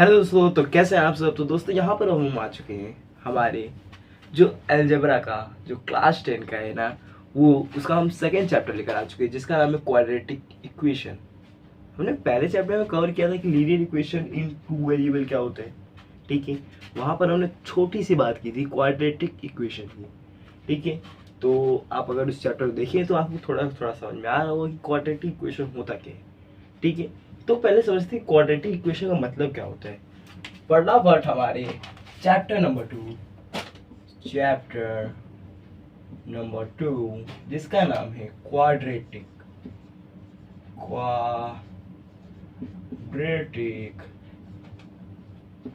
Hello दोस्तों, तो कैसे हैं आप सब। तो दोस्तों यहाँ पर हम आ चुके हैं हमारे जो अलजेब्रा का जो क्लास 10 का है ना, वो उसका हम सेकेंड चैप्टर लेकर आ चुके हैं जिसका नाम है क्वाड्रेटिक इक्वेशन। हमने पहले चैप्टर में कवर किया था कि linear equation in two variable क्या होता है, ठीक है। वहाँ पर हमने छोटी सी बात की थी क्वाड्रेटिक इक्वेशन की, ठीक है। तो आप अगर उस चैप्टर को देखें तो आपको थोड़ा थोड़ा समझ में आ रहा होगा कि क्वाड्रेटिक इक्वेशन होता क्या है, ठीक है। तो पहले समझते हैं क्वाड्रेटिक इक्वेशन का मतलब क्या होता है। फटाफट हमारे चैप्टर नंबर टू जिसका नाम है क्वाड्रेटिक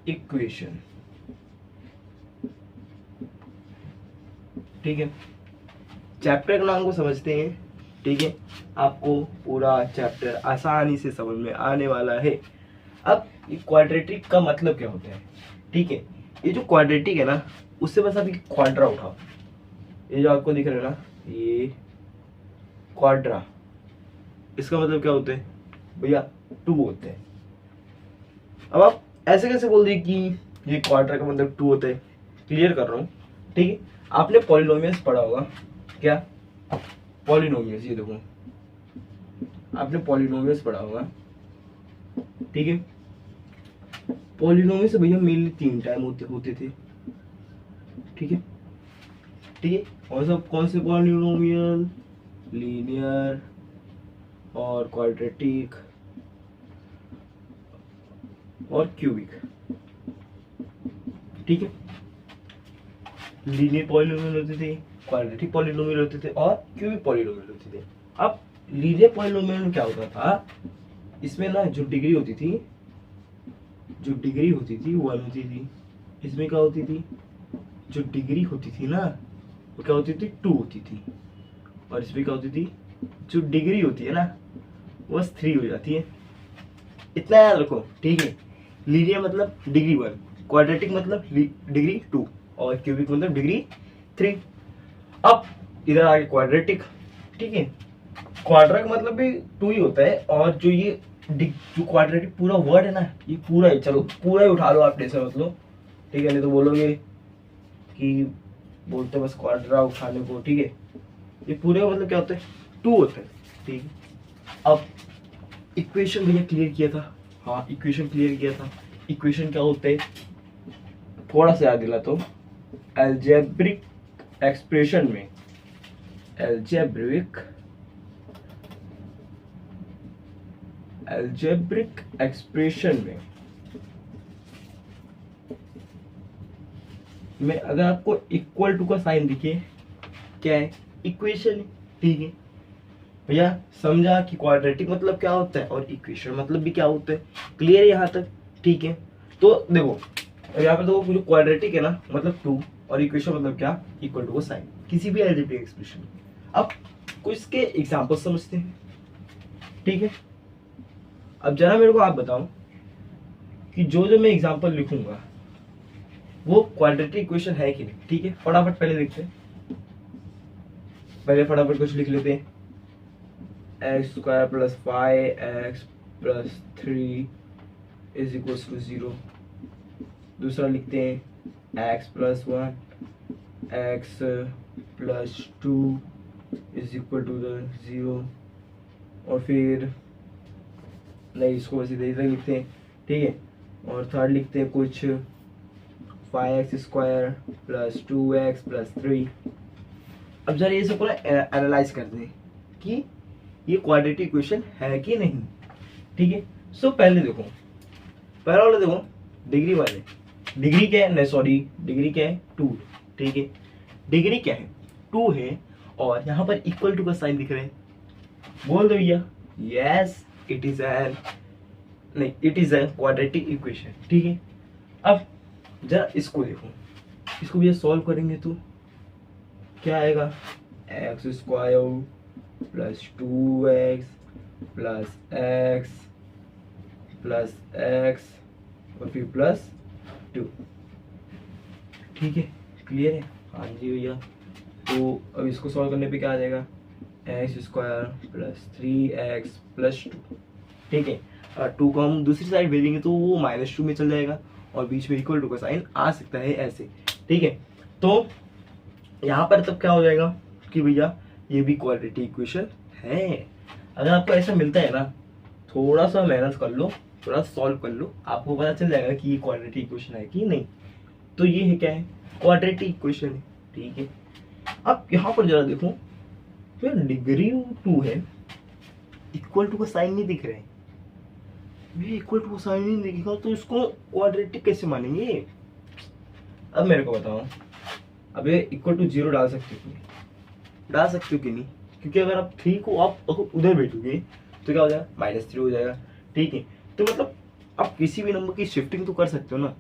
इक्वेशन, ठीक है। चैप्टर के नाम को समझते हैं, ठीक है। आपको पूरा चैप्टर आसानी से समझ में आने वाला है। अब ये क्वाड्रेटिक का मतलब क्या होता है, ठीक है। ये जो क्वाड्रेटिक है ना, उससे बस आप क्वाड्रा उठाओ। ये जो आपको दिख रहा है ना, ये क्वाड्रा, इसका मतलब क्या होता है भैया, टू होते हैं। अब आप ऐसे कैसे बोल दिए कि ये क्वाड्रा का मतलब टू होता है। क्लियर कर रहा हूँ, ठीक है। आपने पॉलिनोमियल्स पढ़ा होगा क्या, पॉलिनोमियल्स, ये देखो आपने पॉलिनोमियल्स पढ़ा होगा, ठीक है। पॉलिनोमियल से भैया मेनली तीन टाइम होते थे, ठीक है, ठीक है। और सब कौन से पॉलिनोमियल, लीनियर और क्वाड्रेटिक और क्यूबिक, ठीक है। लीनियर पॉलिनोमियल होते थे, क्वाड्रेटिक पॉलिनोमियल होते थे और क्यूबिक पॉलिनोमियल होते थे। अब लीनियर पॉलिनोमियल में क्या होता था, इसमें ना जो डिग्री होती थी वन होती थी। इसमें क्या होती थी, जो डिग्री होती थी ना, वो क्या होती थी, टू होती थी। और इसमें क्या होती थी, जो डिग्री होती है ना, वो बस थ्री हो जाती है। इतना याद रखो, ठीक है। लीनियर मतलब डिग्री वन, क्वाड्रेटिक मतलब डिग्री टू और क्यूबिक मतलब डिग्री थ्री। अब इधर आगे क्वाड्रेटिक, ठीक है। क्वाड्रा का मतलब भी टू ही होता है। और जो ये जो क्वाड्रेटिक पूरा वर्ड है ना, ये पूरा ही, चलो पूरा ही उठा लो आप, ऐसा मतलब, ठीक है। नहीं तो बोलोगे कि बोलते बस क्वाड्रा उठाने को, ठीक है। ये पूरे का मतलब क्या होता है, टू होता है, ठीक है। अब इक्वेशन भैया क्लियर किया था, हाँ इक्वेशन क्लियर किया था। इक्वेशन क्या होता है, थोड़ा सा याद दिला तो, एल्जेब्रिक एक्सप्रेशन में, एल्जेब्रिक एक्सप्रेशन में अगर आपको इक्वल टू का साइन दिखे, क्या है, इक्वेशन, ठीक है। भैया समझा कि क्वाड्रेटिक मतलब क्या होता है और इक्वेशन मतलब भी क्या होता है। क्लियर है यहाँ तक, ठीक है। तो देखो यहाँ पे देखो, जो क्वाड्रेटिक है ना मतलब टू, और इक्वेशन मतलब क्या, इक्वल टू का साइन, किसी भी एल्जेब्रिक एक्सप्रेशन में। अब कुछ इसके एग्जांपल समझते हैं, ठीक है। अब जरा मेरे को आप बताओ कि जो जो मैं एग्जांपल लिखूंगा वो क्वाड्रेटिक इक्वेशन है कि नहीं, ठीक है। फटाफट पहले लिखते हैं, पहले फटाफट कुछ लिख लेते हैं। X square plus 5x plus 3 is equal to 0। दूसरा लिखते हैं x plus 1 x plus 2 is equal to the 0। और फिर नहीं, इसको वैसे इधर लिखते हैं, ठीक है। और थर्ड लिखते हैं कुछ 5x square plus 2x plus 3। अब जरा ये सब पूरा एनालाइज करते हैं कि ये क्वाड्रेटिक इक्वेशन है कि नहीं, ठीक है। सो पहले देखो, पहला वाला देखो, डिग्री वाले, डिग्री क्या है, नहीं सॉरी, डिग्री क्या है, टू, ठीक है। डिग्री क्या है, टू है। और यहाँ पर इक्वल टू का साइन दिख रहा है, बोल दो भैया यस इट इज एन, नहीं it is an quadratic equation, ठीक है। अब जरा इसको देखो, इसको भैया सॉल्व करेंगे तो क्या आएगा, x square plus 2x plus x और फिर प्लस 2, ठीक है। क्लियर है, हाँ जी भैया। तो अब इसको सॉल्व करने पे क्या आ जाएगा, x square plus 3x plus 2, ठीक है। टू को हम दूसरी साइड भेजेंगे तो वो -2 में चल जाएगा और बीच में इक्वल टू का साइन आ सकता है ऐसे, ठीक है। तो यहाँ पर तब क्या हो जाएगा कि भैया ये भी क्वाड्रेटिक इक्वेशन है। अगर आपको ऐसा मिलता है ना, थोड़ा सा मेहनत कर लो, थोड़ा सॉल्व कर लो, आपको पता चल जाएगा कि ये क्वाड्रेटिक इक्वेशन है कि नहीं। तो ये है क्या है, क्वाड्रेटिक इक्वेशन है, ठीक है। अब यहाँ पर जरा देखो, फिर डिग्री 2 है, इक्वल टू का साइन नहीं दिख रहा है, ये इक्वल टू का साइन नहीं दिखेगा तो इसको क्वाड्रेटिक कैसे मानेंगे। अब मेरे को बताओ, अब ये इक्वल टू 0 डाल सकते हो, डाल सकते हो कि नहीं, क्योंकि अगर आप 3 को आप उधर बैठोगे तो क्या हो जाएगा, -3 हो जाएगा, ठीक है। तो मतलब आप किसी भी नंबर की शिफ्टिंग तो कर सकते हो ना,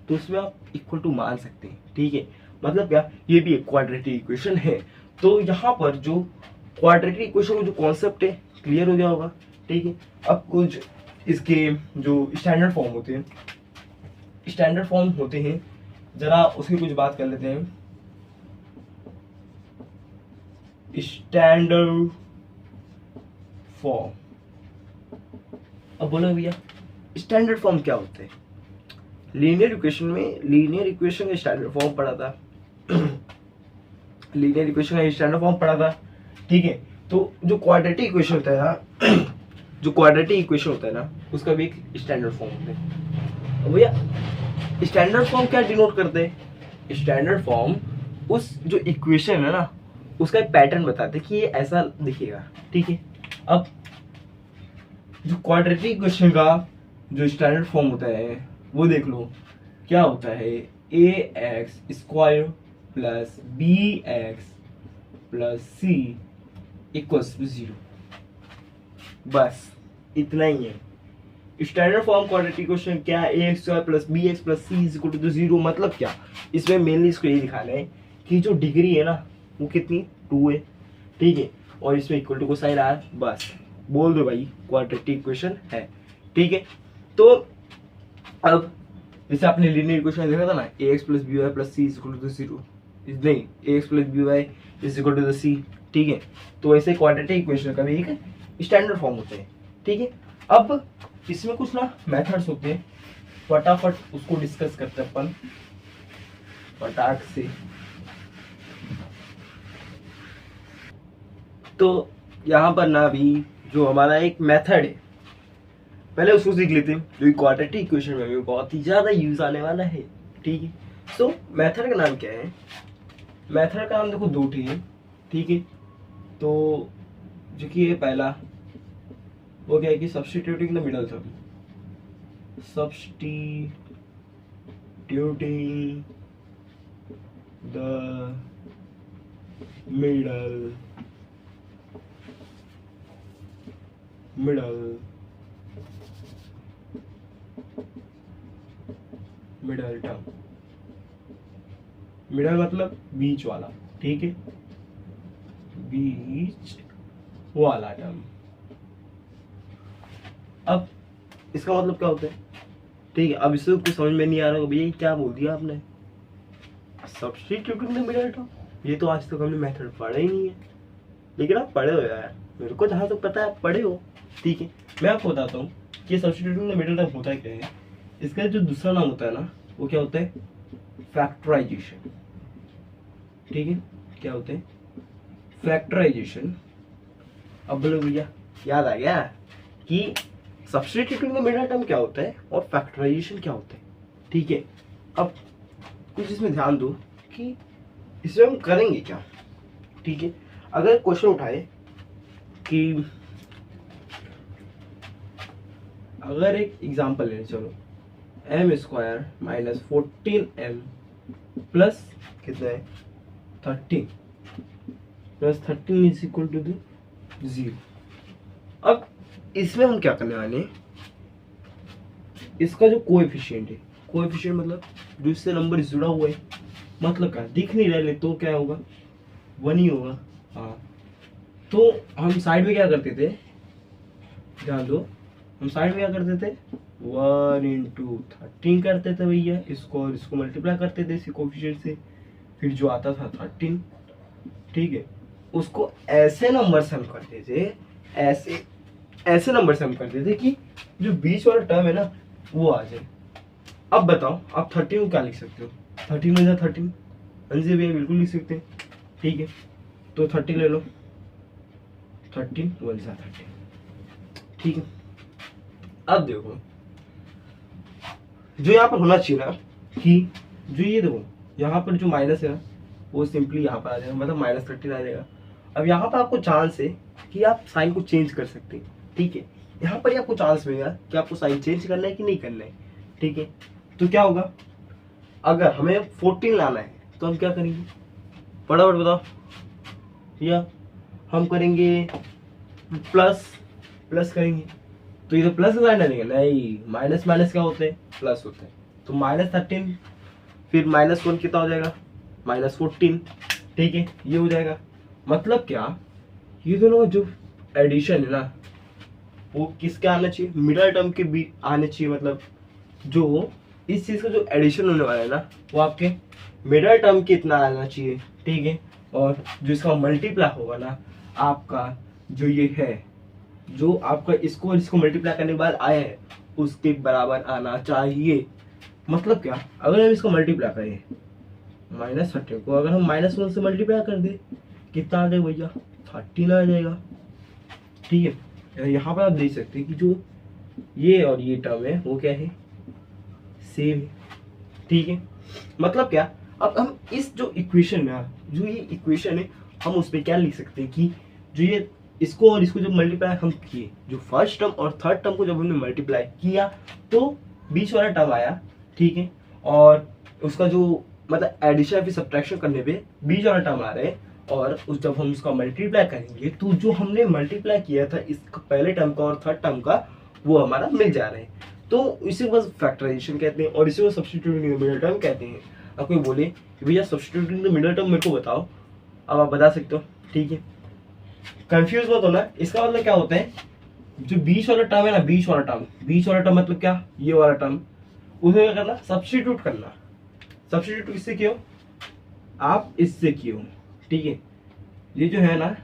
तो उसमें आप इक्वल टू मान सकते हैं, ठीक है। मतलब क्या, ये भी एक क्वाड्रेटिक इक्वेशन है। तो यहाँ पर जो क्वाड्रेटिक इक्वेशन का जो कॉन्सेप्ट है क्लियर हो गया होगा, ठीक है। अब कुछ इसके जो स्टैंडर्ड फॉर्म होते हैं, जरा उसकी कुछ बात कर लेते हैं। स्टैंडर्ड फॉर्म, अब बोलो भैया स्टैंडर्ड फॉर्म क्या होता है। लीनियर इक्वेशन में लीनियर इक्वेशन का स्टैंडर्ड फॉर्म पढ़ा था, लीनियर इक्वेशन का स्टैंडर्ड फॉर्म पढ़ा था, ठीक है। तो जो क्वाड्रेटिक इक्वेशन होता है ना, जो क्वाड्रेटिक इक्वेशन होता है ना, उसका भी एक स्टैंडर्ड फॉर्म होता है। अब भैया स्टैंडर्ड फॉर्म क्या डिनोट करते हैं, स्टैंडर्ड फॉर्म उस जो इक्वेशन है ना उसका एक पैटर्न बताते हैं कि ये ऐसा दिखेगा, ठीक है। अब जो क्वाड्रेटिक इक्वेशन का जो स्टैंडर्ड फॉर्म होता है वो देख लो क्या होता है, ax² plus bx plus c equals to 0, बस इतना ही है स्टैंडर्ड फॉर्म क्वाड्रेटिक इक्वेशन। क्या, ax² plus bx plus c is equal to 0, मतलब क्या, इसमें मेनली इसको ये दिखाना है कि जो डिग्री है ना वो कितनी 2 है, ठीक है, और इसमें इक्वल टू को साइन आ, बस बोल दो भाई क्वाड्रेटिक इक्वेशन है, ठीक है। तो अब जैसे आपने लीनियर इक्वेशन देखा था ना, ax plus by plus c is equal to 0, नहीं ax plus by is equal to c, ठीक है। तो ऐसे क्वाड्रेटिक इक्वेशन का भी एक स्टैंडर्ड फॉर्म होते हैं, ठीक है। अब इसमें कुछ ना मेथड्स होते हैं, फटाफट उसको डिस्कस करते हैं अपन फटाक से। तो यहाँ पर ना भी जो हमारा एक मेथड है, पहले उसको सीख लेते हैं, जो क्वाड्रेटिक इक्वेशन में भी बहुत ही ज्यादा यूज आने वाला है, ठीक है। सो मेथड का नाम क्या है, मेथड का नाम देखो 2 है, ठीक है। तो जो कि ये पहला वो क्या है कि substituting the middle term, substituting the middle term, middle मतलब बीच वाला, ठीक है, बीच वाला टर्म। अब इसका मतलब क्या होता है, ठीक है। अब इससे कुछ समझ में नहीं आ रहा भैया क्या बोल दिया आपने, सब्स्टिट्यूटिंग द मिडल टर्म, ये तो आज तक हमने मेथड पढ़ा ही नहीं है, लेकिन आप पढ़े हो यार, मेरे को जहाँ तक पता है आप पढ़े हो, ठीक है। मैं आपको बताता हूँ कि सब्स्टिट्यूटिंग द मिडल टर्म होता है क्या है। इसका जो दूसरा नाम होता है ना वो क्या होता है, फैक्टराइजेशन, ठीक है। क्या होते हैं, फैक्टराइजेशन। अब बोलो भैया याद आ गया कि सब्स्टिट्यूटिंग द मिडल टर्म क्या होता है और फैक्टराइजेशन क्या होता है, ठीक है। अब कुछ इसमें ध्यान दो कि इसमें हम करेंगे क्या, ठीक है। अगर क्वेश्चन उठाए कि अगर एक एग्जांपल है, चलो m² माइनस 14m प्लस कितना है 13 प्लस 13 इज इक्वल टू 0। अब इसमें हम क्या करने वाले हैं, इसका जो कोएफिशिएंट है, कोएफिशिएंट मतलब जो इससे नंबर जुड़ा हुआ है, मतलब क्या दिख नहीं रहे तो क्या होगा 1 ही होगा, हाँ। तो हम साइड में क्या करते थे, ध्यान दो, हम साइड में क्या करते थे 1 into 13 करते थे भैया, इसको और इसको मल्टीप्लाई करते थे इसी कोएफिशिएंट से, फिर जो आता था 13, ठीक है। उसको ऐसे नंबर से हम करते थे, ऐसे ऐसे नंबर से हम करते थे कि जो बीच वाला टर्म है ना वो आ जाए। अब बताओ आप 13 को क्या लिख सकते हो? 13 में 13 अंजी भैया बिल्कुल लिख सकते हैं, ठीक है। तो 30 ले लो, 13 1 13, ठीक है। अब देखो जो यहाँ पर होना चाहिए ना कि जो ये देखो यहाँ पर जो माइनस है ना वो सिंपली यहाँ पर आ जाएगा, मतलब -13 आ जाएगा। अब यहाँ पर आपको चांस है कि आप साइन को चेंज कर सकते हैं, ठीक है। यहाँ पर ही आपको चांस मिलेगा कि आपको साइन चेंज करना है कि नहीं करना है, ठीक है। तो क्या होगा, अगर हमें 14 लाना है तो हम क्या करेंगे, फटाफट बताओ। या हम करेंगे प्लस करेंगे, तो ये तो प्लस का साइन डालेंगे, नहीं माइनस माइनस क्या होते हैं, प्लस होते हैं। तो -13 फिर -1 कितना हो जाएगा, -14, ठीक है। ये हो जाएगा, मतलब क्या, ये दोनों का जो एडिशन है ना वो किसके आना चाहिए, मिडिल टर्म के भी आने चाहिए। मतलब जो इस चीज का जो एडिशन होने वाला है ना वो आपके मिडिल टर्म के इतना आना चाहिए, ठीक है। और जो इसका मल्टीप्लाई होगा ना आपका जो ये है, जो आपका इसको मल्टीप्लाई करने के बाद आया है उसके बराबर आना चाहिए। मतलब क्या, अगर हम इसको मल्टीप्लाई करें -13 को अगर हम -1 से मल्टीप्लाई कर दे कितना आ जाएगा भैया, 13 आ जाएगा, ठीक है। यहाँ पर आप देख सकते हैं कि जो ये और ये टर्म है वो क्या है, सेम है, ठीक है। मतलब क्या, अब हम इस जो इक्वेशन में जो ये इक्वेशन है हम उस पर क्या लिख सकते हैं कि जो ये इसको और इसको जब मल्टीप्लाई हम किए, जो फर्स्ट टर्म और थर्ड टर्म को जब हमने मल्टीप्लाई किया तो बीच वाला टर्म आया, ठीक है। और उसका जो मतलब एडिशन या फिर सब्ट्रैक्शन करने पे बीच वाला टर्म आ रहा है, और उस जब हम उसका मल्टीप्लाई करेंगे तो जो हमने मल्टीप्लाई किया था इस पहले टर्म का और थर्ड टर्म का वो हमारा मिल जा रहा है। तो इसी को फैक्टराइजेशन कहते हैं और इसी को सब्स्टिट्यूटिंग द मिडिल टर्म कहते हैं। अब कोई बोले कि भैया सब्स्टिट्यूटिंग द मिडिल टर्म मेरे को बताओ, अब आप बता सकते हो, ठीक है। कंफ्यूज मत होना, इसका मतलब क्या होता है, जो बीच वाला टर्म है ना, बीच वाला टर्म मतलब क्या, ये वाला टर्म, उसे क्या करना, सब्स्टिट्यूट करना। सब्स्टिट्यूट किससे किया, आप इससे किए, ठीक है। ये जो है ना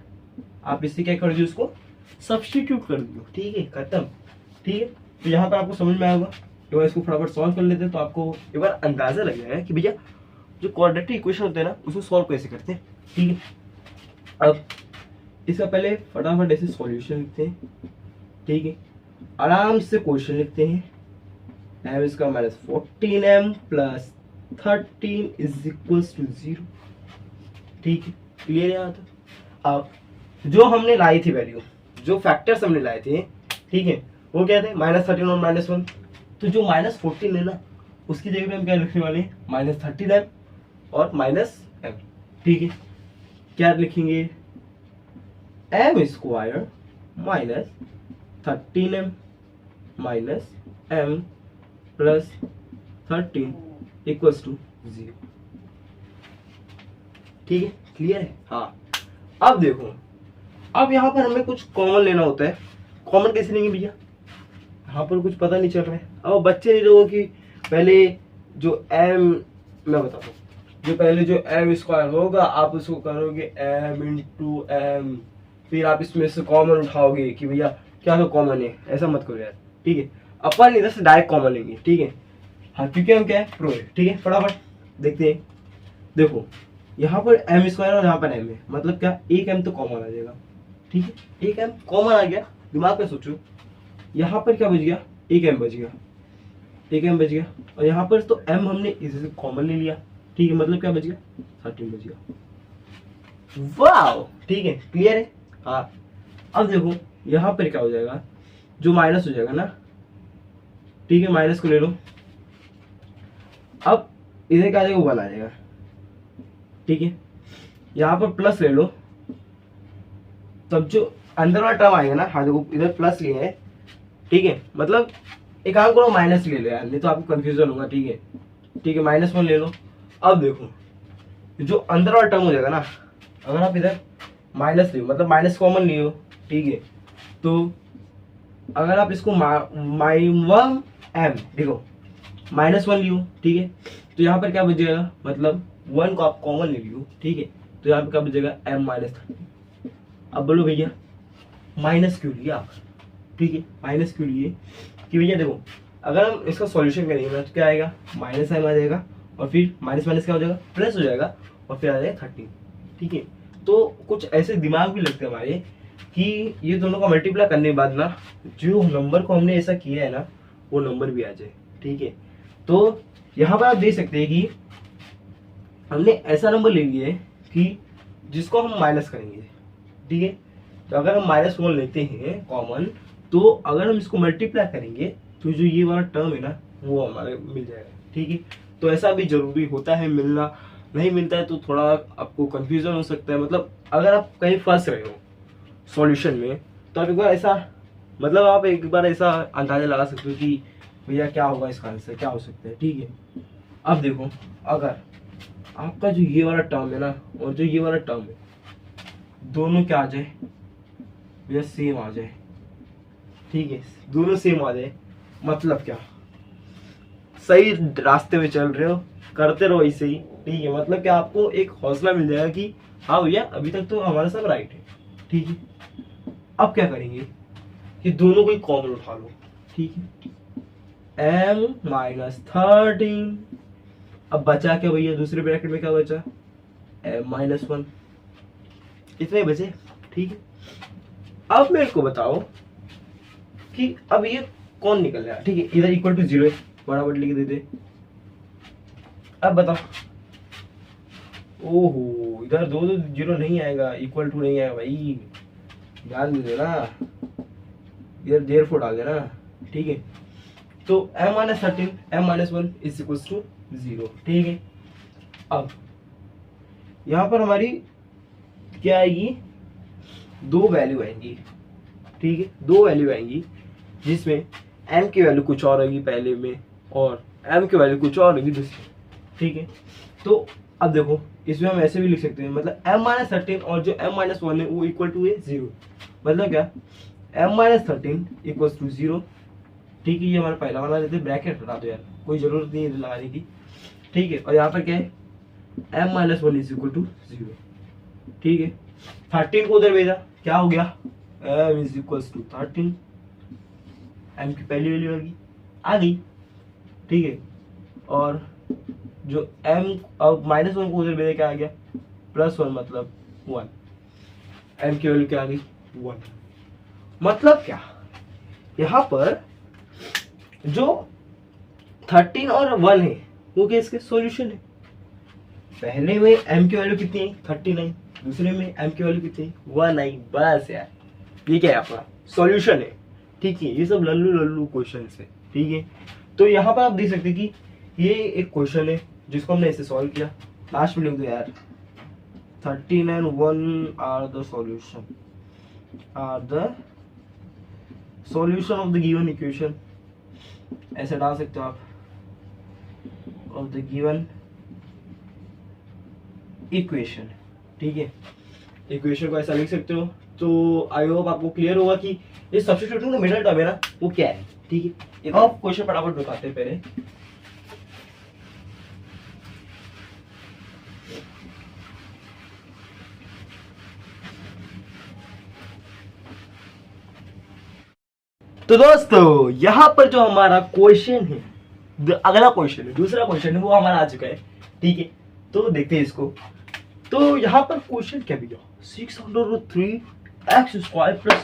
आप इससे क्या कर दो, उसको सब्स्टिट्यूट कर दो, ठीक है, खत्म, ठीक है। तो यहाँ पर आपको समझ में आएगा, तो इसको फटाफट सॉल्व कर लेते हैं तो आपको एक बार अंदाजा लग जाएगा कि भैया जो क्वाड्रेटिक इक्वेशन होते हैं ना उसको सॉल्व कैसे करते हैं, ठीक है। अब इसका पहले फटाफट ऐसे सॉल्यूशन लिखते हैं, ठीक है, आराम से क्वेश्चन लिखते हैं। m इसका -14m + 13 = 0, ठीक है, क्लियर है। अब जो हमने लाई थी वैल्यू, जो फैक्टर्स हमने लाए थे, ठीक है, वो क्या थे, -13 और -1। तो जो -14 है ना उसकी जगह पे हम क्या लिखने वाले हैं, -13m और -m, ठीक है। क्या लिखेंगे, m² - 13m - m + 13 = 0, ठीक है, क्लियर है। हाँ, अब देखो, अब यहाँ पर हमें कुछ कॉमन लेना होता है। कॉमन कैसे लेंगे भैया, यहाँ पर कुछ पता नहीं चल रहा है। अब बच्चे नहीं लोगों की पहले जो m, मैं बताता हूँ, जो पहले जो m² होगा आप उसको करोगे m × m, फिर आप इसमें से कॉमन उठाओगे कि भैया क्या तो कॉमन है, ऐसा मत करो यार, ठीक है। अपन इधर से डायरेक्ट कॉमन लेंगे, ठीक है। हाँ, क्योंकि हम क्या है, प्रो है, ठीक है। फटाफट देखते हैं, देखो यहाँ पर m² और यहाँ पर m है, मतलब क्या, एक m तो कॉमन आ जाएगा, ठीक है। एक m कॉमन आ गया, दिमाग में सोचो, यहाँ पर क्या बच गया, एक m बच गया, और यहाँ पर तो m हमने इसे कॉमन ले लिया, ठीक है, मतलब क्या बच गया, 13 बच गया। वाह, ठीक है, क्लियर है। हाँ, अब देखो यहाँ पर क्या हो जाएगा, जो माइनस हो जाएगा ना, ठीक है, माइनस को ले लो। अब इधर क्या आ जाएगा, 1 आ जाएगा, ठीक है। यहाँ पर प्लस ले लो, तब जो अंदर वाला टर्म आएगा ना, हाँ देखो इधर प्लस लिया है, ठीक है, मतलब एक काम करो, माइनस ले लो यार, नहीं तो आपको कंफ्यूजन होगा, ठीक है, ठीक है, -1 ले लो। अब देखो जो अंदर वाला टर्म हो जाएगा ना, अगर आप इधर माइनस लियो, मतलब माइनस कॉमन लियो, ठीक है, तो अगर आप इसको m देखो -1 लियो, ठीक है, तो यहाँ पर क्या बचेगा, मतलब 1 को आप कॉमन ले लियो, ठीक है, तो यहाँ पर क्या बचेगा, m - 13। अब बोलो भैया माइनस क्यों लिया आप, ठीक है, माइनस क्यों लिए कि भैया देखो अगर हम इसका सॉल्यूशन करेंगे ना तो क्या आएगा, माइनस साइन आ जाएगा और फिर माइनस माइनस क्या हो जाएगा, प्लस हो जाएगा और फिर आ जाएगा 13। ठीक है, तो कुछ ऐसे दिमाग भी लगते हैं हमारे कि ये दोनों का मल्टीप्लाई करने के बाद ना जो नंबर को हमने ऐसा किया है ना वो नंबर भी आ जाए। ठीक है, तो यहाँ पर आप देख सकते हैं कि हमने ऐसा नंबर ले लिया है कि जिसको हम माइनस करेंगे। ठीक है, तो अगर हम -1 लेते हैं कॉमन, तो अगर हम इसको मल्टीप्लाई करेंगे तो जो ये वाला टर्म है ना वो हमारे मिल जाएगा। ठीक है, तो ऐसा भी जरूरी होता है मिलना, नहीं मिलता है तो थोड़ा आपको कंफ्यूजन हो सकता है। मतलब अगर आप कहीं फंस रहे हो सॉल्यूशन में तो आप एक बार ऐसा मतलब आप एक बार ऐसा अंदाजा लगा सकते हो कि भैया क्या होगा इसका आंसर, क्या हो सकता है। ठीक है, अब देखो अगर आपका जो ये वाला टर्म है ना और जो ये वाला टर्म है दोनों क्या आ जाए भैया, सेम आ जाए। ठीक है, दोनों सेम आ जाए मतलब क्या, सही रास्ते में चल रहे हो, करते रहो ऐसे ही। ठीक है, मतलब कि आपको एक हौसला मिल जाएगा कि हाँ भैया अभी तक तो हमारा सब राइट है। ठीक है, अब क्या करेंगे कि दोनों को कॉमन उठा लो। ठीक है, m-13, अब बचा क्या भैया, दूसरे ब्रैकेट में क्या बचा, m-1, इतने बचे। ठीक है, अब मेरे को बताओ कि अब ये कौन निकल रहा है। ठीक है, इधर इक्वल टू 0 है, बराबर लिख देते। अब बताओ, ओहो इधर दो 0 नहीं आएगा, इक्वल टू नहीं आएगा भाई, ध्यान दे देना, इधर देयरफॉर डाल देना। ठीक है, तो m-13 m-1 is equal to 0। ठीक है, अब यहाँ पर हमारी क्या आएगी, दो वैल्यू आएंगी। ठीक है, दो वैल्यू आएंगी जिसमें m की वैल्यू कुछ और होगी पहले में और m की वैल्यू कुछ और होगी दूसरी। ठीक है, तो अब देखो इसमें हम ऐसे भी लिख सकते हैं, मतलब m-13 और जो m-1 है वो इक्वल टू है 0। मतलब क्या, m-13 इक्वल टू 0। ठीक है, ये हमारा पहला वाला लेते, ब्रैकेट हटा दो यार, कोई जरूरत नहीं है लगाने की। ठीक है, और यहाँ पर क्या है, m-1 इज इक्वल टू 0। ठीक है, 13 को उधर भेजा, क्या हो गया, m is equal to 13, m की पहली वैल्यू आ गई। ठीक है, और जो m अब -1 को उधर भेजा, क्या आ गया, +1 मतलब 1, m की वैल्यू क्या आ गई 1। मतलब क्या, यहाँ पर जो 13 और 1 है वो क्या इसके सॉल्यूशन है। पहले में m की वैल्यू कितनी है 39, दूसरे में m की वैल्यू कितनी 1 आई, बस यार ये क्या है आपका सॉल्यूशन है। ठीक है, ये सब लल्लू लल्लू क्वेश्चन है। ठीक है, तो यहाँ पर आप देख सकते हैं कि ये एक क्वेश्चन है जिसको हमने ऐसे सॉल्व किया। लास्ट में लिख दो यार, 13 and 1 are the solution of the given equation, ऐसे डाल सकते हो आप, of the given equation। ठीक है, इक्वेशन को ऐसा लिख सकते हो। तो आई होप आपको क्लियर होगा कि ये सब्स्टिट्यूटिंग द मिडल टर्म है ना वो क्या है। ठीक है, एक और क्वेश्चन फटाफट बताते हैं पहले। तो दोस्तों यहाँ पर जो हमारा क्वेश्चन है, अगला क्वेश्चन है, दूसरा क्वेश्चन है वो हमारा आ चुका है। ठीक है, तो देखते हैं इसको। तो यहाँ पर क्वेश्चन क्या भी 6√3 x² +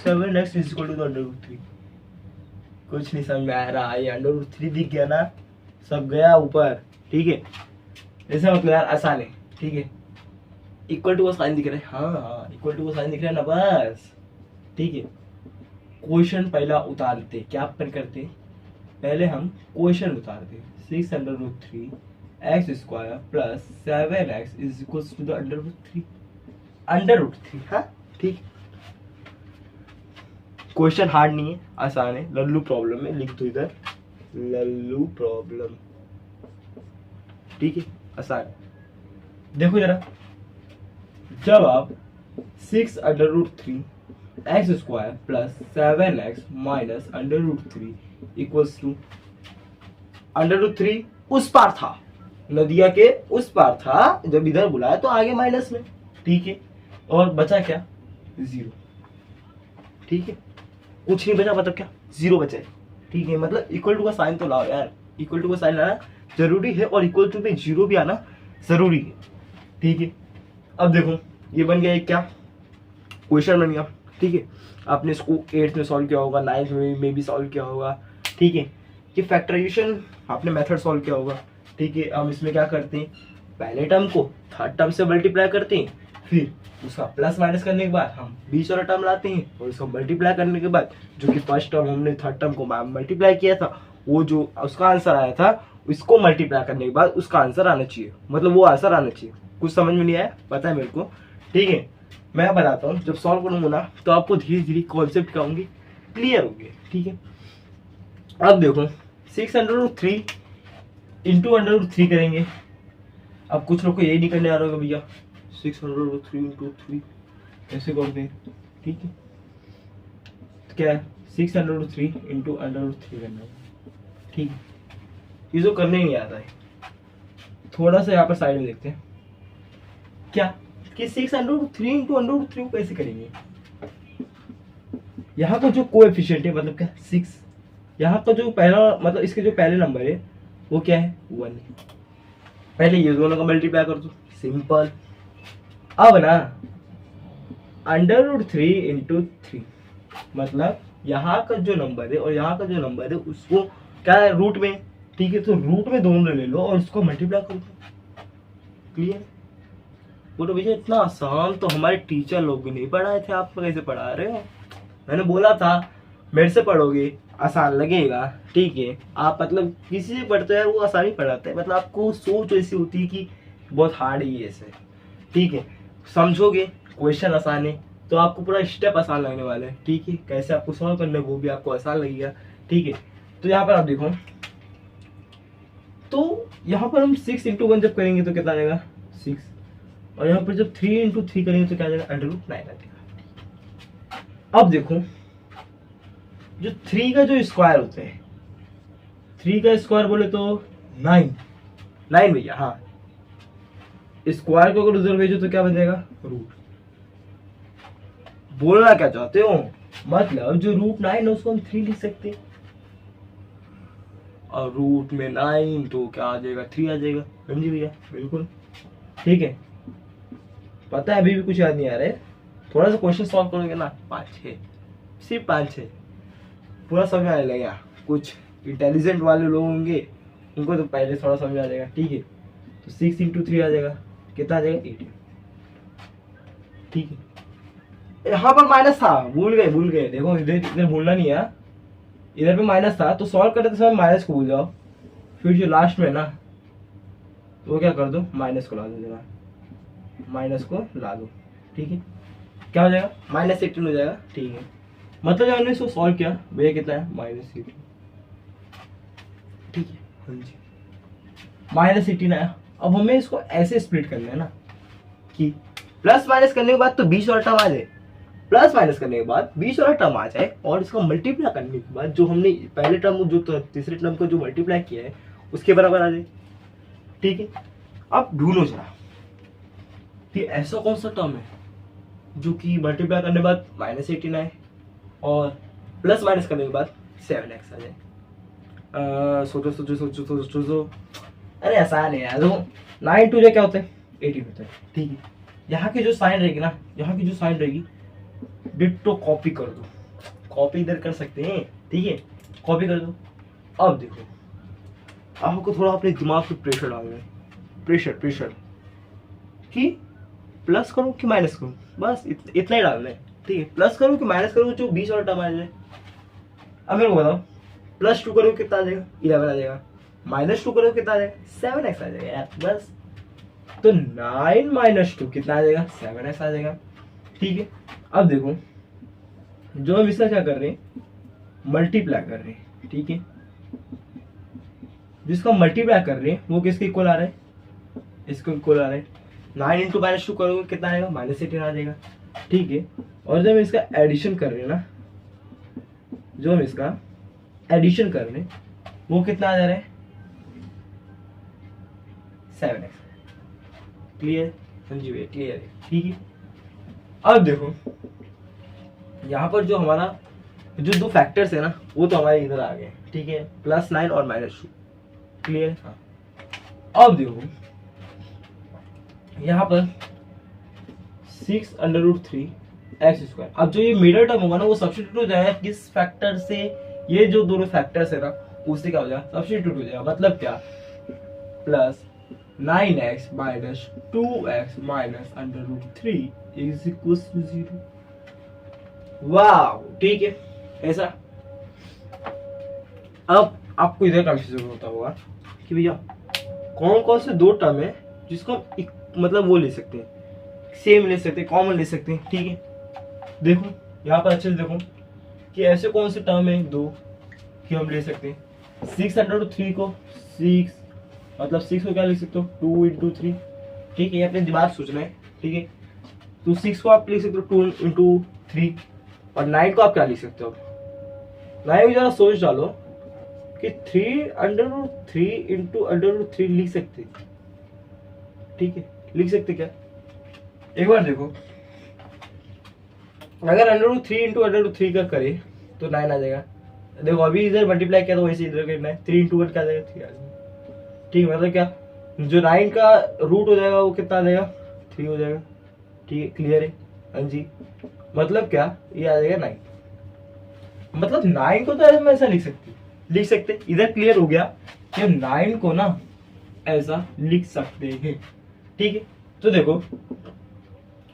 7x is equal to √3। कुछ नहीं समझ में आ रहा, ये √3 दिख गया ना, सब गया ऊपर। ठीक है, ऐसा मतलब यार आसान है। ठीक है, इक्वल टू का साइन दिख रहा है, हाँ इक्वल टू का साइन दिख रहा है ना, बस। ठीक है, क्वेश्चन पहला उतारते, क्या अपन करते, पहले हम क्वेश्चन उतारते, 6√3 x² + 7x is equal to √3। हाँ ठीक, क्वेश्चन हार्ड नहीं है, आसान है, लल्लू प्रॉब्लम है, लिख दो इधर लल्लू प्रॉब्लम। ठीक है, आसान। देखो जरा, जब आप 6√3 x² + 7x minus √3 equals to √3 उस पार था, नदिया के उस पार था, जब इधर बुलाया तो आगे माइनस में। ठीक है, और बचा क्या 0। ठीक है, कुछ नहीं बचा, मतलब क्या, 0 बचा है। ठीक है, मतलब इक्वल टू का साइन तो लाओ यार, इक्वल टू का साइन लाना जरूरी है और इक्वल टू में 0 भी आना जरूरी है। ठीक है, अब देखो ये बन गया एक क्या, क्वेश्चन बन गया। ठीक है, आपने इसको 8th में सॉल्व किया होगा, 9th में भी सॉल्व किया होगा। ठीक है, कि फैक्टराइजेशन आपने मेथड सॉल्व किया होगा। ठीक है, अब इसमें क्या करते हैं, पहले टर्म को थर्ड टर्म से मल्टीप्लाई करते हैं, फिर उसका प्लस माइनस करने के बाद हम बीच वाला टर्म लाते हैं और उसको मल्टीप्लाई करने के बाद जो कि फर्स्ट टर्म हमने थर्ड टर्म को मल्टीप्लाई किया था, वो जो उसका आंसर आया था उसको मल्टीप्लाई करने के बाद उसका आंसर आना चाहिए, मतलब वो आंसर आना चाहिए। कुछ समझ में नहीं आया, पता है मेरे को। ठीक है, मैं बताता हूँ, जब सॉल्व करूंगा ना तो आपको धीरे धीरे कॉन्सेप्ट क्या होंगे, क्लियर होंगे। ठीक है, अब देखो 603 इंटू √3 करेंगे। अब कुछ लोग को यही नहीं करने आ रहा होगा भैया 603 इंटू 3 कैसे करते हैं। ठीक है, तो क्या है 603 इंटू √3 करना है। ठीक है, ये जो करने ही नहीं आता है, थोड़ा सा यहाँ पर साइड में देखते हैं क्या कि 603 इंटू √3 को कैसे करेंगे। यहाँ का जो कोएफिशिएंट है मतलब क्या 6, यहाँ का जो पहला मतलब इसके जो पहले नंबर है वो क्या है 1 है। पहले ये दोनों का मल्टीप्लाई कर दो, सिंपल। अब ना √3 इंटू 3 मतलब यहाँ का जो नंबर है और यहाँ का जो नंबर है उसको क्या है रूट में। ठीक है, तो रूट में दोनों ले लो और उसको मल्टीप्लाई कर दो, क्लियर। बोलो भैया इतना आसान तो हमारे टीचर लोग भी नहीं पढ़ाए थे, आप कैसे पढ़ा रहे हो। मैंने बोला था मेरे से पढ़ोगे आसान लगेगा। ठीक है, आप मतलब किसी से पढ़ते हैं वो आसानी पढ़ाते हैं, मतलब आपको सोच ऐसी होती है कि बहुत हार्ड ही है ऐसे। ठीक है, समझोगे क्वेश्चन आसान है तो आपको पूरा स्टेप आसान लगने वाला है। ठीक है, कैसे आपको सॉल्व करना है वो भी आपको आसान लगेगा। ठीक है, तो यहाँ पर आप देखो, तो यहाँ पर हम 6 इंटू 1 जब करेंगे तो कितना आ जाएगा 6, और यहाँ पर जब 3 इंटू 3 करेंगे तो क्या आ जाएगा √9 आ जाएगा। अब देखो जो 3 का जो स्क्वायर होता है, 3 का स्क्वायर बोले तो 9 भैया। हाँ, स्क्वायर को अगर उधर भेजो तो क्या बन जाएगा रूट। बोलना क्या चाहते हो, मतलब जो √9 है उसको हम 3 लिख सकते हैं और रूट में 9 तो क्या आ जाएगा 3 आ जाएगा। समझिए भैया, बिल्कुल ठीक है। पता है अभी भी कुछ याद नहीं आ रहा है, थोड़ा सा क्वेश्चन सॉल्व करोगे ना 5-6, सिर्फ 5-6 पूरा समझ आने लगेगा। कुछ इंटेलिजेंट वाले लोग होंगे उनको तो पहले थोड़ा समझ आ जाएगा। ठीक है, तो 6 इंटू 3 आ जाएगा, कितना आ जाएगा 18। ठीक है, यहाँ पर माइनस था, भूल गए देखो इधर भूलना नहीं है, इधर पे माइनस था तो सॉल्व करते समय माइनस को भूल जाओ, फिर जो लास्ट में ना तो क्या कर दो माइनस को ला दो, जरा माइनस को ला दो। ठीक है, क्या हो जाएगा -18 हो जाएगा। ठीक है, मतलब जब हमने इसको सॉल्व किया भैया कितना है -18। ठीक है, हाँ जी -18 आया। अब हमें इसको ऐसे स्प्लिट करना है ना कि प्लस माइनस करने के बाद तो 20 वाला टर्म आ जाए, प्लस माइनस करने के बाद 20 वाला टर्म आ जाए और इसको मल्टीप्लाई करने के बाद जो हमने पहले टर्म जो तीसरे टर्म को जो मल्टीप्लाई किया है उसके बराबर आ जाए। ठीक है, अब ढूंढो जरा कि ऐसा कौन सा टर्म है जो कि मल्टीप्लाई करने के बाद -18 आए और प्लस माइनस करने के बाद 7x आ जाए। सोचो अरे आसान है यार, 9 2 क्या होता है 18 होता है। ठीक है, यहाँ की जो साइन रहेगी ना, यहाँ की जो साइन रहेगी डिट्टो कॉपी कर दो, कॉपी इधर कर सकते हैं। ठीक है, कॉपी कर दो। अब देखो आपको थोड़ा अपने दिमाग पे प्रेशर डालना है, प्रेशर कि प्लस करूं कि माइनस करूं, बस इतना ही डालना है। ठीक है, प्लस करूं कि माइनस करूं जो 20 वाला टर्म आ जाए। अब मेरे को बताओ +2 करो कितना आ जाएगा 11 आ जाएगा, -2 करो कितना आ जाएगा 7x आ जाएगा यार, बस। तो 9 - 2 कितना आ जाएगा 7x आ जाएगा। ठीक है, अब देखो जो हम इसका क्या कर रहे हैं मल्टीप्लाई कर रहे हैं। ठीक है, जिसका मल्टीप्लाई कर रहे हैं वो किसके इक्वल आ रहा है, इसको इक्वल आ रहा है। 9 इंटू -2 करोगे कितना आएगा -18 आ जाएगा। ठीक है, और जब इसका एडिशन कर रहे हैं ना, जो हम इसका एडिशन कर रहे हैं वो कितना आ जा रहा है 7x। क्लियर, समझिए भैया, क्लियर है। ठीक है, अब देखो यहाँ पर जो हमारा जो दो फैक्टर्स है ना वो तो हमारे इधर आ गए, ठीक है, +9 और -2। क्लियर है? हाँ। अब देखो यहाँ पर 6√3x²। अब जो ये मिडल टर्म होगा ना वो सब्स्टिट्यूट हो जाएगा किस फैक्टर से, ये जो दोनों फैक्टर्स है ना उससे क्या हो जाएगा, सब्स्टिट्यूट हो जाएगा। मतलब क्या, +9x - 2x - √3 = 0। वाह, ठीक है ऐसा। अब आपको इधर कंफ्यूजन होता होगा कि भैया कौन कौन से दो टर्म है जिसको हम मतलब वो ले सकते हैं, सेम ले सकते हैं, कॉमन ले सकते हैं, ठीक है। देखो यहाँ पर अच्छे से देखो कि ऐसे कौन से टर्म है दो कि हम ले सकते हैं। 6√3 को 6 मतलब 6 को क्या लिख सकते हो, 2 × 3, ठीक है, ये अपने दिमाग सोचना है, ठीक है। तो 6 को आप लिख सकते हो 2 × 3 और 9 को आप क्या लिख सकते हो, 9 को जरा सोच डालो कि 3√3 × √3 लिख सकते, ठीक है, लिख सकते क्या। एक बार देखो अगर √3 × √3 का करे तो 9 आ जाएगा। देखो अभी इधर मल्टीप्लाई किया तो वैसे इधर करना है, 3 × 1 क्या आ जाएगा, 3 आ जाएगा, ठीक है। मतलब क्या, जो 9 का रूट हो जाएगा वो कितना आ जाएगा, 3 हो जाएगा, ठीक है। क्लियर है? हाँ जी। मतलब क्या, ये आ जाएगा 9। मतलब 9 को तो हम ऐसा लिख सकते इधर। क्लियर हो गया कि 9 को ना ऐसा लिख सकते हैं, ठीक है। तो देखो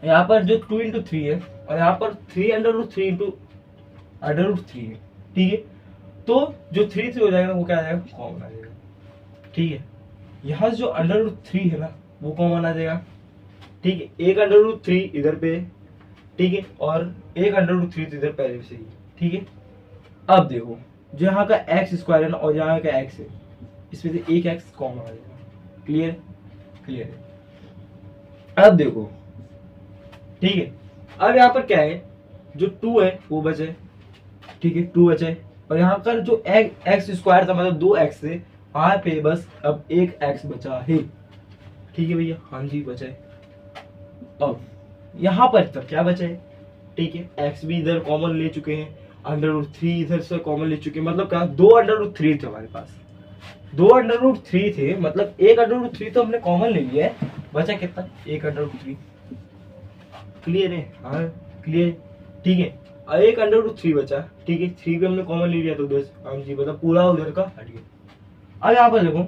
यहाँ पर जो 2 × 3 है और यहाँ पर 3√3 × √3 है, ठीक है। तो जो 3 हो जाएगा वो क्या आ जाएगा, कॉमन आ जाएगा, ठीक है। यहाँ जो √3 है ना वो कॉमन आ जाएगा, ठीक है। एक √3 इधर पे, ठीक है, और एक √3 इधर पहले से ही, ठीक है। अब देखो जो यहाँ का x² है ना और यहाँ का x है, इसमें से एक x कॉमन आ जाएगा। क्लियर? क्लियर है। अब देखो, ठीक है। अब यहाँ पर क्या है, जो 2 है वो बचे, ठीक है, 2 बचे, और यहाँ पर जो x² था मतलब 2x से वहां पे बस अब एक x बचा है, ठीक है भैया। हाँ जी बचा है। अब यहाँ पर तब क्या बचा है, ठीक है, x भी इधर कॉमन ले चुके हैं, √3 इधर से कॉमन ले चुके हैं। मतलब क्या, 2 √3 थे हमारे पास, 2 √3 थे, मतलब एक √3 तो हमने कॉमन ले लिया है, बचा कितना, एक √3। क्लियर है? हाँ क्लियर, ठीक है। और एक √3 बचा, ठीक है, 3 भी हमने कॉमन ले लिया तो 10। हाँ जी, मतलब पूरा उधर का हट गया। अब यहाँ पर देखो,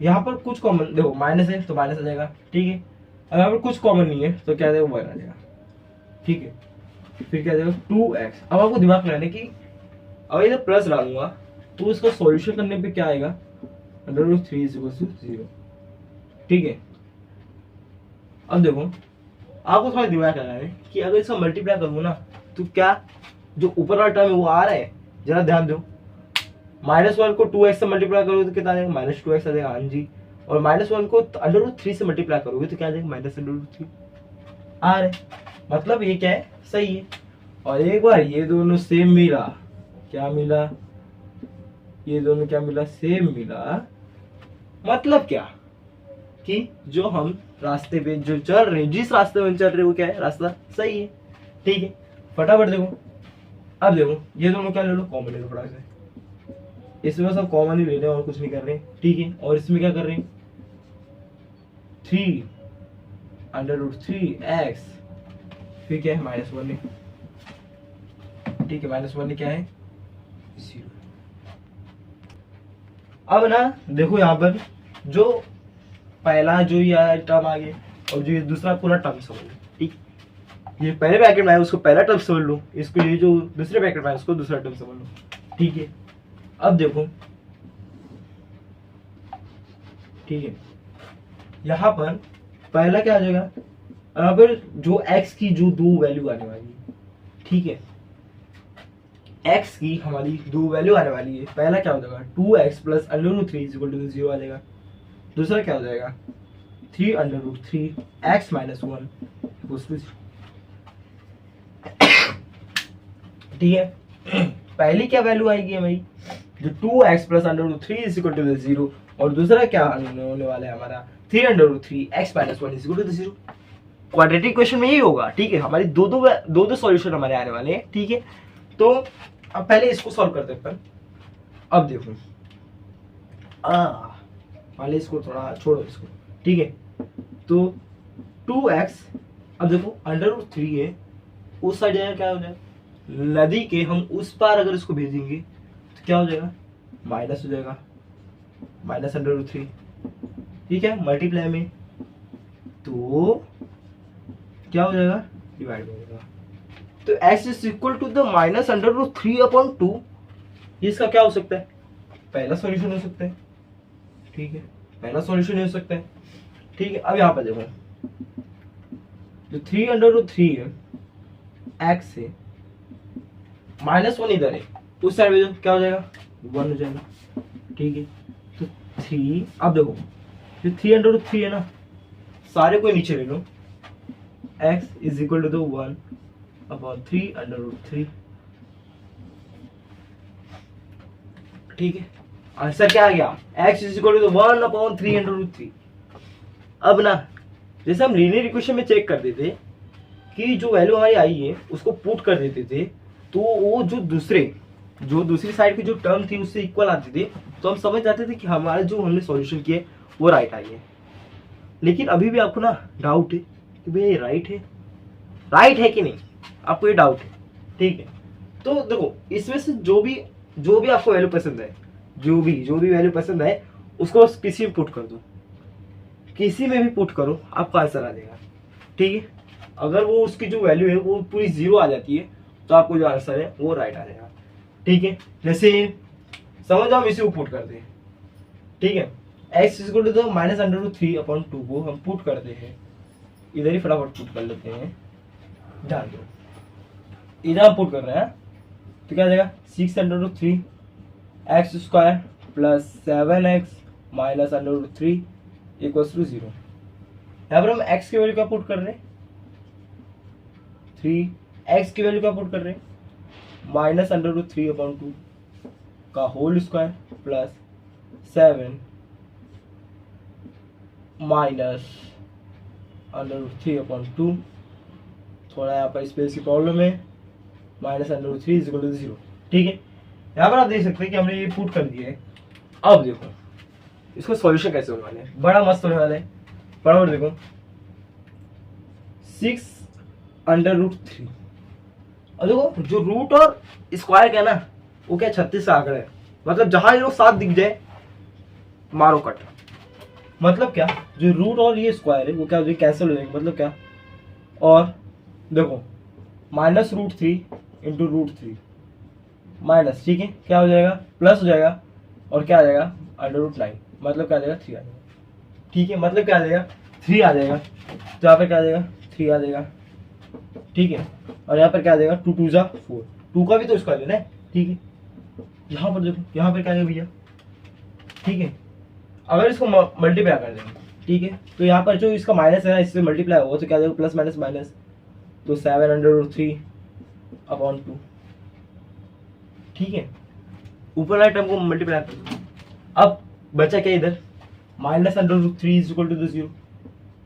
यहाँ पर कुछ कॉमन देखो, माइनस है तो माइनस आ जाएगा, ठीक है। और यहाँ पर कुछ कॉमन नहीं है तो क्या देगा, 1 आ जाएगा, ठीक है। फिर क्या देगा, 2x। अब आपको दिमाग लगाना है कि अगर इधर प्लस डालूंगा तो इसका सॉल्यूशन करने पे क्या आएगा, √3 = 0, ठीक है। अब देखो आपको थोड़ा दिमाग लगाना है कि अगर इसका मल्टीप्लाई करूँ ना तो क्या जो ऊपर वाला टर्म है वो आ रहा है, जरा ध्यान दो। -1 को 2x से मल्टीप्लाई करोगे तो कितना आ जाएगा, -2x आ जाएगा। हाँ जी। और -1 को √3 से मल्टीप्लाई करोगे तो क्या आ जाएगा, -√3 आ रहा है। मतलब ये क्या है, सही है। और एक बार ये दोनों सेम मिला, क्या मिला, ये दोनों क्या मिला, सेम मिला। मतलब क्या कि जो हम रास्ते पे जो चल रहे हैं, जिस रास्ते में चल रहे वो क्या है, रास्ता सही है, ठीक है। फटाफट देखो, अब देखो ये दोनों क्या ले लो, कॉमन ले लो फटाफट से। इसमें सब कॉमन ही ले रहे हैं और कुछ नहीं कर रहे, ठीक है। और इसमें क्या कर रहे हैं, 3 √3x, फिर क्या है, -1 है, ठीक है। -1 क्या है, 0। अब ना देखो यहाँ पर जो पहला जो ये टर्म आ गया और जो ये दूसरा पूरा टर्म समझ लो, ठीक। ये पहले ब्रैकेट में है उसको पहला टर्म समझ लो, इसको ये जो दूसरे ब्रैकेट में है उसको दूसरा टर्म समझ लो, ठीक है। अब देखो, ठीक है, यहाँ पर पहला क्या आ जाएगा, यहाँ पर जो x की जो दो वैल्यू आने वाली है, ठीक है, x की हमारी दो वैल्यू आने वाली है। पहला क्या हो जाएगा, 2x + √3 = 0 आ जाएगा। दूसरा क्या हो जाएगा, 3 √3x - 1 = 0, ठीक है। पहली क्या वैल्यू आएगी हमारी, जो 2x + √3 = 0, और दूसरा क्या होने वाला है हमारा, 3 √3x - 1 = 0। क्वाड्रेटिक क्वेश्चन में यही होगा, ठीक है। हमारी दो सॉल्यूशन हमारे आने वाले हैं, ठीक है। तो अब पहले इसको सॉल्व करते हैं अपन। अब देखो पहले इसको थोड़ा छोड़ो इसको, ठीक है। तो 2x, अब देखो √3 है, उस साइड जाएगा क्या हो जाएगा, नदी के हम उस पार अगर इसको भेजेंगे तो क्या हो जाएगा, माइनस हो जाएगा, -√3, ठीक है। मल्टीप्लाई में तो क्या हो जाएगा, डिवाइड हो जाएगा। तो x is equal to the -√3/2, इसका क्या हो सकता है, पहला सॉल्यूशन हो सकता है, ठीक है, पहला सॉल्यूशन हो सकता है, ठीक है। अब यहाँ पर देखो जो 3√3 है, x से -1 इधर है, उस साइड में क्या हो जाएगा, 1 हो जाएगा, ठीक है। तो 3, अब देखो जो 3√3 है ना, सारे को नीचे ले लो, x इज इक्वल टू 1/3√3, ठीक है। आंसर क्या आ गया, x इज इक्वल टू 1/3√3। अब ना जैसे हम लीनियर इक्वेशन में चेक कर देते कि जो वैल्यू हमारी आई है उसको पुट कर देते थे, तो वो जो दूसरी साइड की जो टर्म थी उससे इक्वल आती थी, तो हम समझ जाते थे कि हमारा जो हमने सॉल्यूशन किया वो राइट आई है। लेकिन अभी भी आपको ना डाउट है कि भैया ये राइट है कि नहीं, आपको ये डाउट है, ठीक है। तो देखो इसमें से जो भी आपको वैल्यू पसंद है, जो भी वैल्यू पसंद है उसको बस किसी में पुट कर दो, किसी में भी पुट करो, आपका आंसर आ जाएगा, ठीक है। अगर वो उसकी जो वैल्यू है वो पूरी 0 आ जाती है तो आपको जो आंसर है वो राइट आ जाएगा, ठीक है। जैसे समझ हम इसी को पुट करते हैं, ठीक है। x इज इक्वल टू -√3/2 को हम पुट करते हैं, इधर ही फटाफट पुट कर लेते हैं, ध्यान दो इधर हम पुट कर रहे हैं, तो क्या आ जाएगा, 6√3 x² + 7x - √3 = 0। यहाँ पर हम x की वैल्यू क्या पुट कर रहे हैं, 3, x की वैल्यू क्या पुट कर रहे हैं, -√3/2 का होल स्क्वायर प्लस 7 -√3/2, थोड़ा यहाँ पर स्पेस की प्रॉब्लम है, -√3 = 0, ठीक है। यहाँ पर आप देख सकते हैं कि हमने ये पुट कर दिया है। अब देखो इसको सॉल्यूशन कैसे होने वाले हैं, बड़ा मस्त होने वाला है, बराबर। देखो 6√3, और देखो जो रूट और स्क्वायर का है ना वो क्या 36 का आंकड़ा है, मतलब जहां ये लोग 7 दिख जाए मारो कट। मतलब क्या, जो रूट और ये स्क्वायर है वो क्या हो जाएगा, कैंसिल हो जाएगा, मतलब क्या, और देखो -√3 × √3 माइनस, ठीक है, क्या हो जाएगा, प्लस हो जाएगा, और क्या आ जाएगा, √9, मतलब क्या आ जाएगा, 3 आ जाएगा, ठीक है। मतलब क्या आ जाएगा, 3 आ जाएगा, तो यहाँ पर क्या आ जाएगा, 3 आ जाएगा, ठीक है। और यहाँ पर क्या आ जाएगा, 2 2 4, 2 का भी तो स्क्वायर लेना है, ठीक है। यहाँ पर देखो, यहाँ पर क्या आएगा भैया, ठीक है। अगर इसको मल्टीप्लाई कर देंगे, ठीक है, तो यहाँ पर जो इसका माइनस है ना इससे मल्टीप्लाई होगा, तो क्या आ जाएगा, प्लस माइनस माइनस, तो 7√3/2, ठीक है। ऊपर वाले टर्म को मल्टीप्लाई कर दो। अब बचा क्या इधर, -√3 = 0,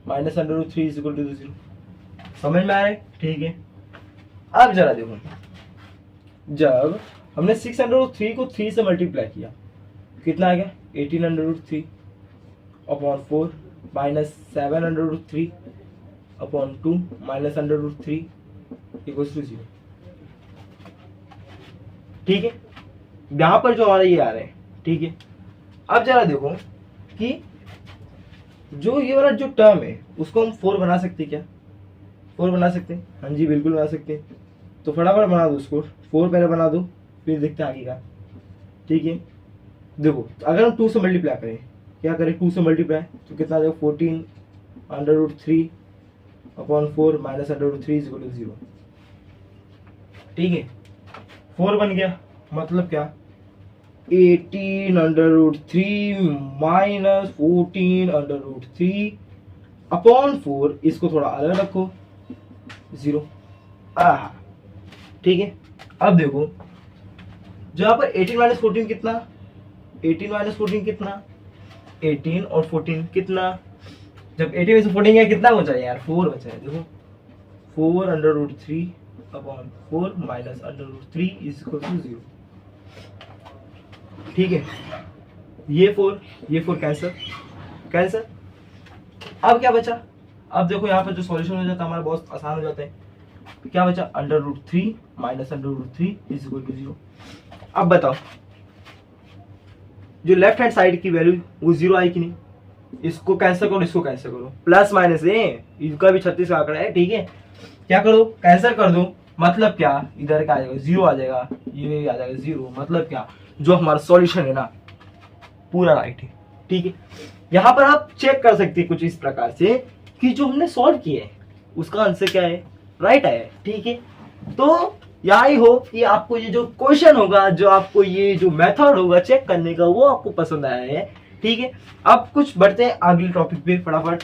-√3 = 0, समझ में आ रहा है, ठीक है। अब जरा देखो, जब हमने 6√3 को 3 से मल्टीप्लाई किया कितना आ गया, 18√3/4 -7√3/2 -√3 = 0, ठीक है। यहां पर जो हमारा ये आ रहा है, ठीक है। अब जरा देखो कि जो ये वाला जो टर्म है उसको हम 4 बना सकते हैं क्या, 4 बना सकते हैं, हाँ जी बिल्कुल बना सकते हैं। तो फटाफट बना दो उसको, 4 पहले बना दो, फिर देखते हैं आगे का, ठीक है। देखो अगर हम 2 से मल्टीप्लाई करें, क्या करें, 2 से मल्टीप्लाई तो कितना आ जाएगा, 14√3/4 -√3 = 0, ठीक है। 4 बन गया, मतलब क्या, 18√3 - 14√3/4, इसको थोड़ा अलग रखो, 0, ठीक है। अब देखो जो यहाँ पर 18 - 14 कितना, 18 - 14 कितना, 18 और 14 कितना, जब 18 में से 14 गया कितना बचा है यार, 4 बचा है। देखो 4√3 upon 4 minus under root 3 is equal to 0। ठीक है, ये 4 कैंसर। अब क्या बचा, अब देखो यहाँ पर जो सॉल्यूशन हो जाता है हमारा बहुत आसान हो जाता है। क्या बचा, under root 3 minus under root 3 is equal to 0। अब बताओ जो लेफ्ट हैंड साइड की वैल्यू वो 0 आई कि नहीं, इसको कैंसिल करो, इसको कैंसिल करो, प्लस माइनस इसका भी 36 का आंकड़ा है। ठीक है, क्या करो, कैंसिल कर दो, मतलब क्या, इधर का आ जाएगा 0 आ जाएगा, ये आ जाएगा 0, मतलब क्या, जो हमारा सॉल्यूशन है ना पूरा राइट है। ठीक है, यहाँ पर आप चेक कर सकते हैं कुछ इस प्रकार से कि जो हमने सॉल्व किया है उसका आंसर क्या है, राइट आया है। ठीक है, तो आई होप कि आपको ये जो क्वेश्चन होगा, जो आपको ये जो मेथड होगा चेक करने का, वो आपको पसंद आया है। ठीक है, अब कुछ बढ़ते हैं अगले टॉपिक पे फटाफट।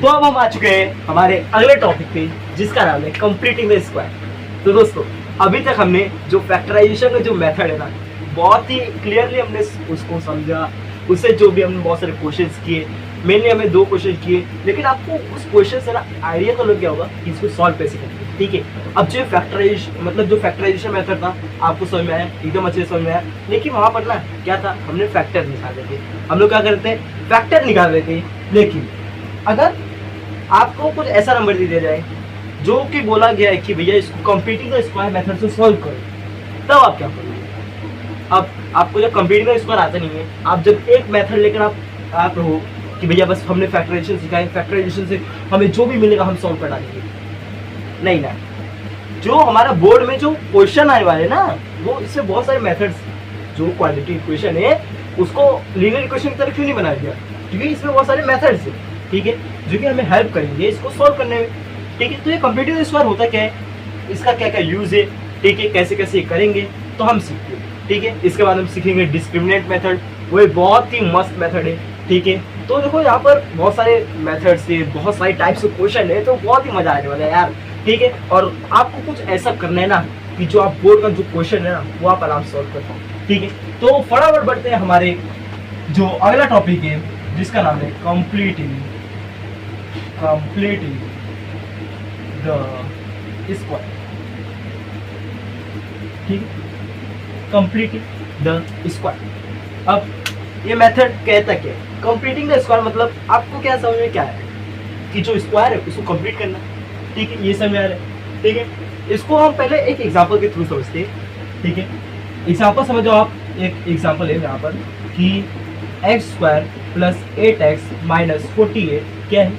तो अब हम आ चुके हैं हमारे अगले टॉपिक पे जिसका नाम है कंप्लीटिंग द स्क्वायर। तो दोस्तों अभी तक हमने जो फैक्टराइजेशन का जो मेथड है ना बहुत ही क्लियरली हमने उसको समझा, उससे जो भी हमने बहुत सारे क्वेश्चंस किए, मेनली हमें 2 क्वेश्चन किए, लेकिन आपको उस क्वेश्चन से ना आइडिया तो लग गया होगा कि इसको सॉल्व कैसे करेंगे। ठीक है, अब जो फैक्टराइजेशन मतलब जो फैक्टराइजेशन मेथड था आपको समझ में आया, एकदम अच्छे से समझ में आया, लेकिन वहां पर ना क्या था, हमने फैक्टर निकाल रहे थे। हम लोग क्या करते हैं, फैक्टर निकाल रहे थे। लेकिन अगर आपको कुछ ऐसा नंबर दे दिया जाए जो कि बोला गया है कि भैया इसको कंप्लीटिंग द स्क्वायर मेथड से सॉल्व करो, तब आप क्या करोगे। अब आपको जब कंप्लीटिंग द स्क्वायर आता नहीं है, आप जब एक मेथड लेकर आप रहो कि भैया बस हमने फैक्टराइजेशन सिखाया, फैक्टराइजेशन से हमें जो भी मिलेगा हम सॉल्व कर डालेंगे, नहीं ना, जो हमारा बोर्ड में जो क्वेश्चन आने वाले ना वो इससे बहुत सारे मेथड्स, जो क्वाड्रेटिक इक्वेशन है उसको लीनियर इक्वेशन की तरह क्यों नहीं बनाया गया, क्योंकि इसमें बहुत सारे मेथड्स है। ठीक है, जो कि हमें हेल्प करेंगे इसको सॉल्व करने में। ठीक है, तो ये कंप्लीटिंग द स्क्वायर होता क्या है, इसका क्या क्या यूज है, ठीक है, कैसे कैसे करेंगे तो हम सीखते हैं। ठीक है, इसके बाद हम सीखेंगे डिस्क्रिमिनेंट मेथड, वो एक बहुत ही मस्त मेथड है। ठीक है, तो देखो यहाँ पर बहुत सारे मेथड्स है, बहुत सारे टाइप्स ऑफ क्वेश्चन है, तो बहुत ही मजा आने वाला है यार। ठीक है, और आपको कुछ ऐसा करना है ना कि जो आप बोर्ड का जो क्वेश्चन है ना वो आप आराम से सॉल्व कर पाओ। ठीक है, तो फटाफट बढ़ते हैं हमारे जो अगला टॉपिक है जिसका नाम है कंप्लीटिंग द स्क्वायर। ठीक है, कंप्लीटिंग द स्क्वायर। अब ये मेथड कहता क्या है, कंप्लीटिंग द स्क्वायर मतलब आपको क्या समझ में क्या है कि जो स्क्वायर है उसको कंप्लीट करना। ठीक है, ये समझ आ रहा है। ठीक है, इसको हम पहले एक एग्जांपल के थ्रू समझते हैं। ठीक है, एग्जांपल समझो आप, एक एग्जांपल है यहाँ पर कि x square plus 8x minus 48 क्या है,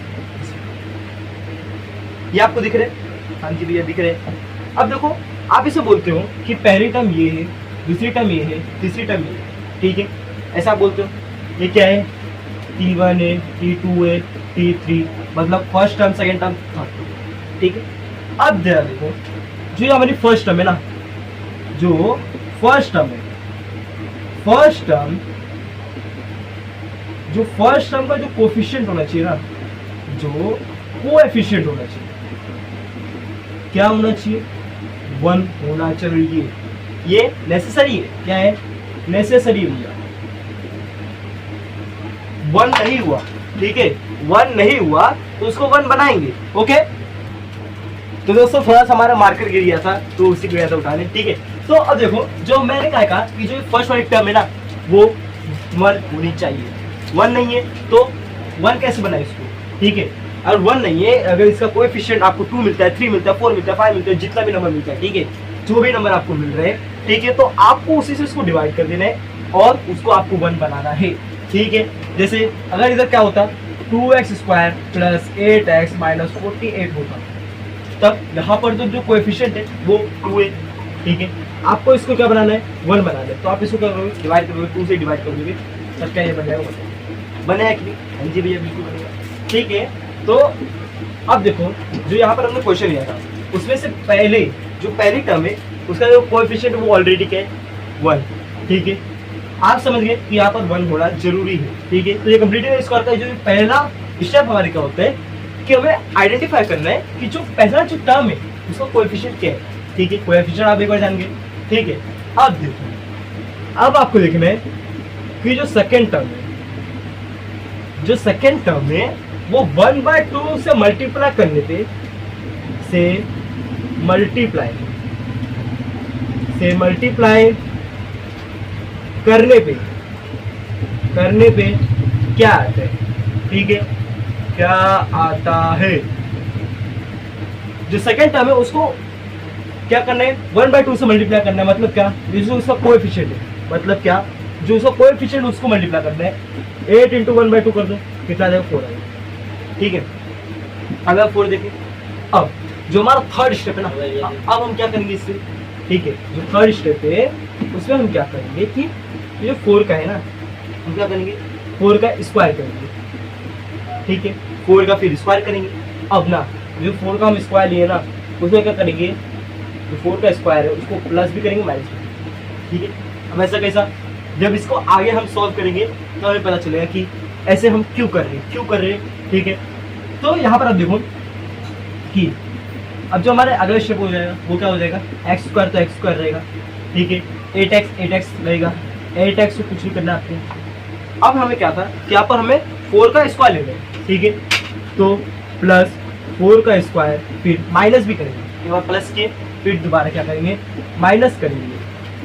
ये आपको दिख रहे हैं, हाँ जी भैया दिख रहे हैं। अब देखो आप इसे बोलते हो कि पहली टर्म ये है, दूसरी टर्म ये है, तीसरी टर्म ये है। ठीक है, ऐसा बोलते हो, ये क्या है, T1 है, T2 है, T3, मतलब first term, second term, third term. ठीक है, अब देखो जो हमारी फर्स्ट टर्म है ना, जो फर्स्ट टर्म है, फर्स्ट टर्म का जो कोफिशिएंट होना चाहिए ना, जो कोएफिशिएंट होना चाहिए, क्या होना चाहिए, 1 होना चाहिए। ये नेसेसरी है, क्या है, नेसेसरी भैया। 1 नहीं हुआ, ठीक है, 1 नहीं हुआ तो उसको 1 बनाएंगे। ओके, तो दोस्तों थोड़ा सा हमारा मार्कर गिर गया था तो उसी को गया था उठाने। ठीक है, तो अब देखो जो मैंने कहा कि जो फर्स्ट वाली टर्म है ना वो 1 होनी चाहिए, 1 नहीं है तो 1 कैसे बनाए इसको। ठीक है, अगर 1 नहीं है, अगर इसका कोएफिशिएंट आपको 2 मिलता है, 3 मिलता है, 4 मिलता है, 5 मिलता है, जितना भी नंबर मिलता है, ठीक है, जो भी नंबर आपको मिल रहे हैं, ठीक है, तो आपको उसी से उसको डिवाइड कर देना है और उसको आपको 1 बनाना है। ठीक है, जैसे अगर इधर क्या होता 2x square plus 8x minus 48 होता, तब यहाँ पर तो जो कोएफिशिएंट है वो 2 है। ठीक है, आपको इसको क्या बनाना है, 1 बनाना है, तो आप इसको क्या करोगे, डिवाइड करोगे, 2 से डिवाइड करोगे, तब क्या ये बन जाएगा, बनेगा कि नहीं, हाँ जी भैया बिल्कुल बनेगा। ठीक है, तो अब देखो जो यहाँ पर हमने क्वेश्चन लिया था उसमें से पहले जो पहली टर्म है उसका जो कोएफिशिएंट वो ऑलरेडी क्या है, 1। ठीक है, आप समझ गए कि यहाँ पर 1 होना जरूरी है। ठीक है, तो ये कंप्लीटिंग स्क्वायर का जो पहला स्टेप हमारे क्या होता है कि हमें आइडेंटिफाई करना है कि जो पहला जो टर्म है उसका कोएफिशिएंट क्या है। ठीक है, कोएफिशिएंट आप एक बार जान गए। ठीक है, अब देखो, अब आपको देखना है कि जो सेकेंड टर्म है, वो 1/2 से मल्टीप्लाई करने पे से मल्टीप्लाई करने पे क्या आता है, ठीक है, क्या आता है, जो सेकंड टर्म है उसको क्या करना है, 1/2 से मल्टीप्लाई करना है। मतलब क्या, जो उसका कोएफिशिएंट है, मतलब क्या, जो उसका कोएफिशिएंट उसको मल्टीप्लाई करना है। 8 × 1/2 कर दो, कितना आएगा, 4 आएगा, ठीक है। अब आप 4 देखें, अब जो हमारा थर्ड स्टेप है ना, अब हम क्या करेंगे इससे, ठीक है, जो थर्ड स्टेप है उसमें हम क्या करेंगे कि ये 4 का है ना, हम क्या करेंगे, 4 का स्क्वायर करेंगे, ठीक है, 4 का फिर स्क्वायर करेंगे। अब ना जो 4 का हम स्क्वायर लिए ना, उसमें क्या करेंगे, जो 4 का स्क्वायर है उसको प्लस भी करेंगे, माइनस भी, ठीक है। अब ऐसा कैसा, जब इसको आगे हम सॉल्व करेंगे तो हमें पता चलेगा कि ऐसे हम क्यों कर रहे हैं, ठीक है। तो यहाँ पर आप देखो कि अब जो हमारे अगला स्टेप हो जाएगा वो क्या हो जाएगा, x² तो x² रहेगा, ठीक है, 8x रहेगा, 8x को कुछ नहीं करना आपको। अब हमें क्या था कि यहाँ पर हमें 4 का स्क्वायर लेना है, ठीक है, तो प्लस 4 का स्क्वायर, फिर माइनस भी करेंगे, एक बार प्लस के फिर दोबारा क्या करेंगे, माइनस करेंगे,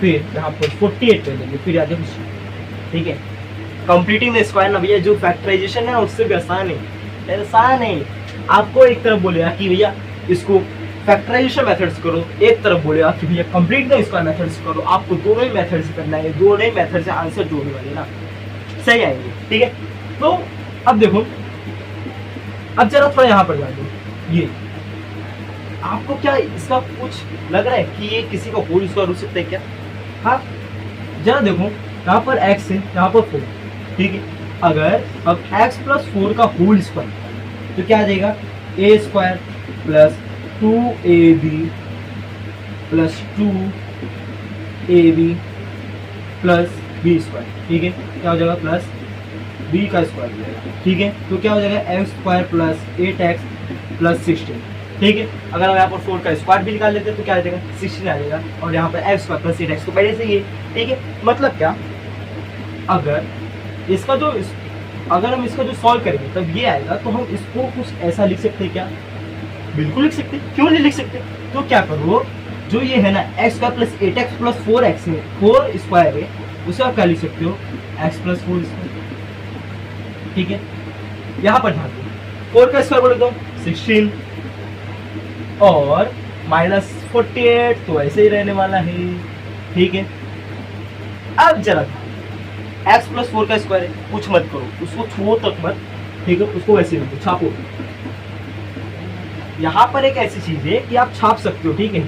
फिर यहाँ पर 48 कर लेंगे, फिर आगे कुछ, ठीक है। कंप्लीटिंग द स्क्वायर ना भैया, जो फैक्टराइजेशन है उससे भी आसान है। आपको एक तरफ बोलेगा कि भैया इसको फैक्टराइजेशन मेथड्स करो, एक तरफ बोलेगा कि भैया कंप्लीट द स्क्वायर मेथड्स करो। आपको दोनों ही मेथड से करना है, दोनों ही मेथड से आंसर जोड़ने वाले ना सही आएंगे, ठीक है। तो अब देखो, अब जरा थोड़ा यहाँ पर जा दो, ये आपको क्या इसका कुछ लग रहा है कि ये किसी का होल स्क्वायर हो सकता है क्या? हाँ, जरा देखो, यहाँ पर x है, यहाँ पर 4, ठीक है। अगर अब x + 4 का होल स्क्वायर तो क्या आ जाएगा, a² + 2ab + 2ab + b², ठीक है, क्या हो जाएगा, प्लस b का स्क्वायर, ठीक है। तो क्या हो जाएगा, x² + 8x + 16, ठीक है। अगर हम यहाँ पर 4 का स्क्वायर भी निकाल लेते हैं तो क्या आ जाएगा, 16 आ जाएगा, और यहाँ पर x² + 8x तो पहले से ही है, ठीक है। मतलब क्या, अगर हम इसका जो सॉल्व करेंगे तब ये आएगा, तो हम इसको कुछ ऐसा लिख सकते हैं क्या, बिल्कुल लिख सकते, क्यों नहीं लिख सकते। तो क्या करो, जो ये है ना x² + 8x + 4x है, 4 स्क्वायर है, उसे आप क्या लिख सकते हो, x + 4 स्क्वायर, ठीक है। यहाँ पर ध्यान दो, 4 का स्क्वायर बोले तो 16 और -48 तो ऐसे ही रहने वाला है, ठीक है। अब जरा x + 4 का स्क्वायर है, कुछ मत करो, उसको छुओ तक मत, ठीक है, उसको वैसे रखो, छापो। यहाँ पर एक ऐसी चीज है कि आप छाप सकते हो, ठीक है।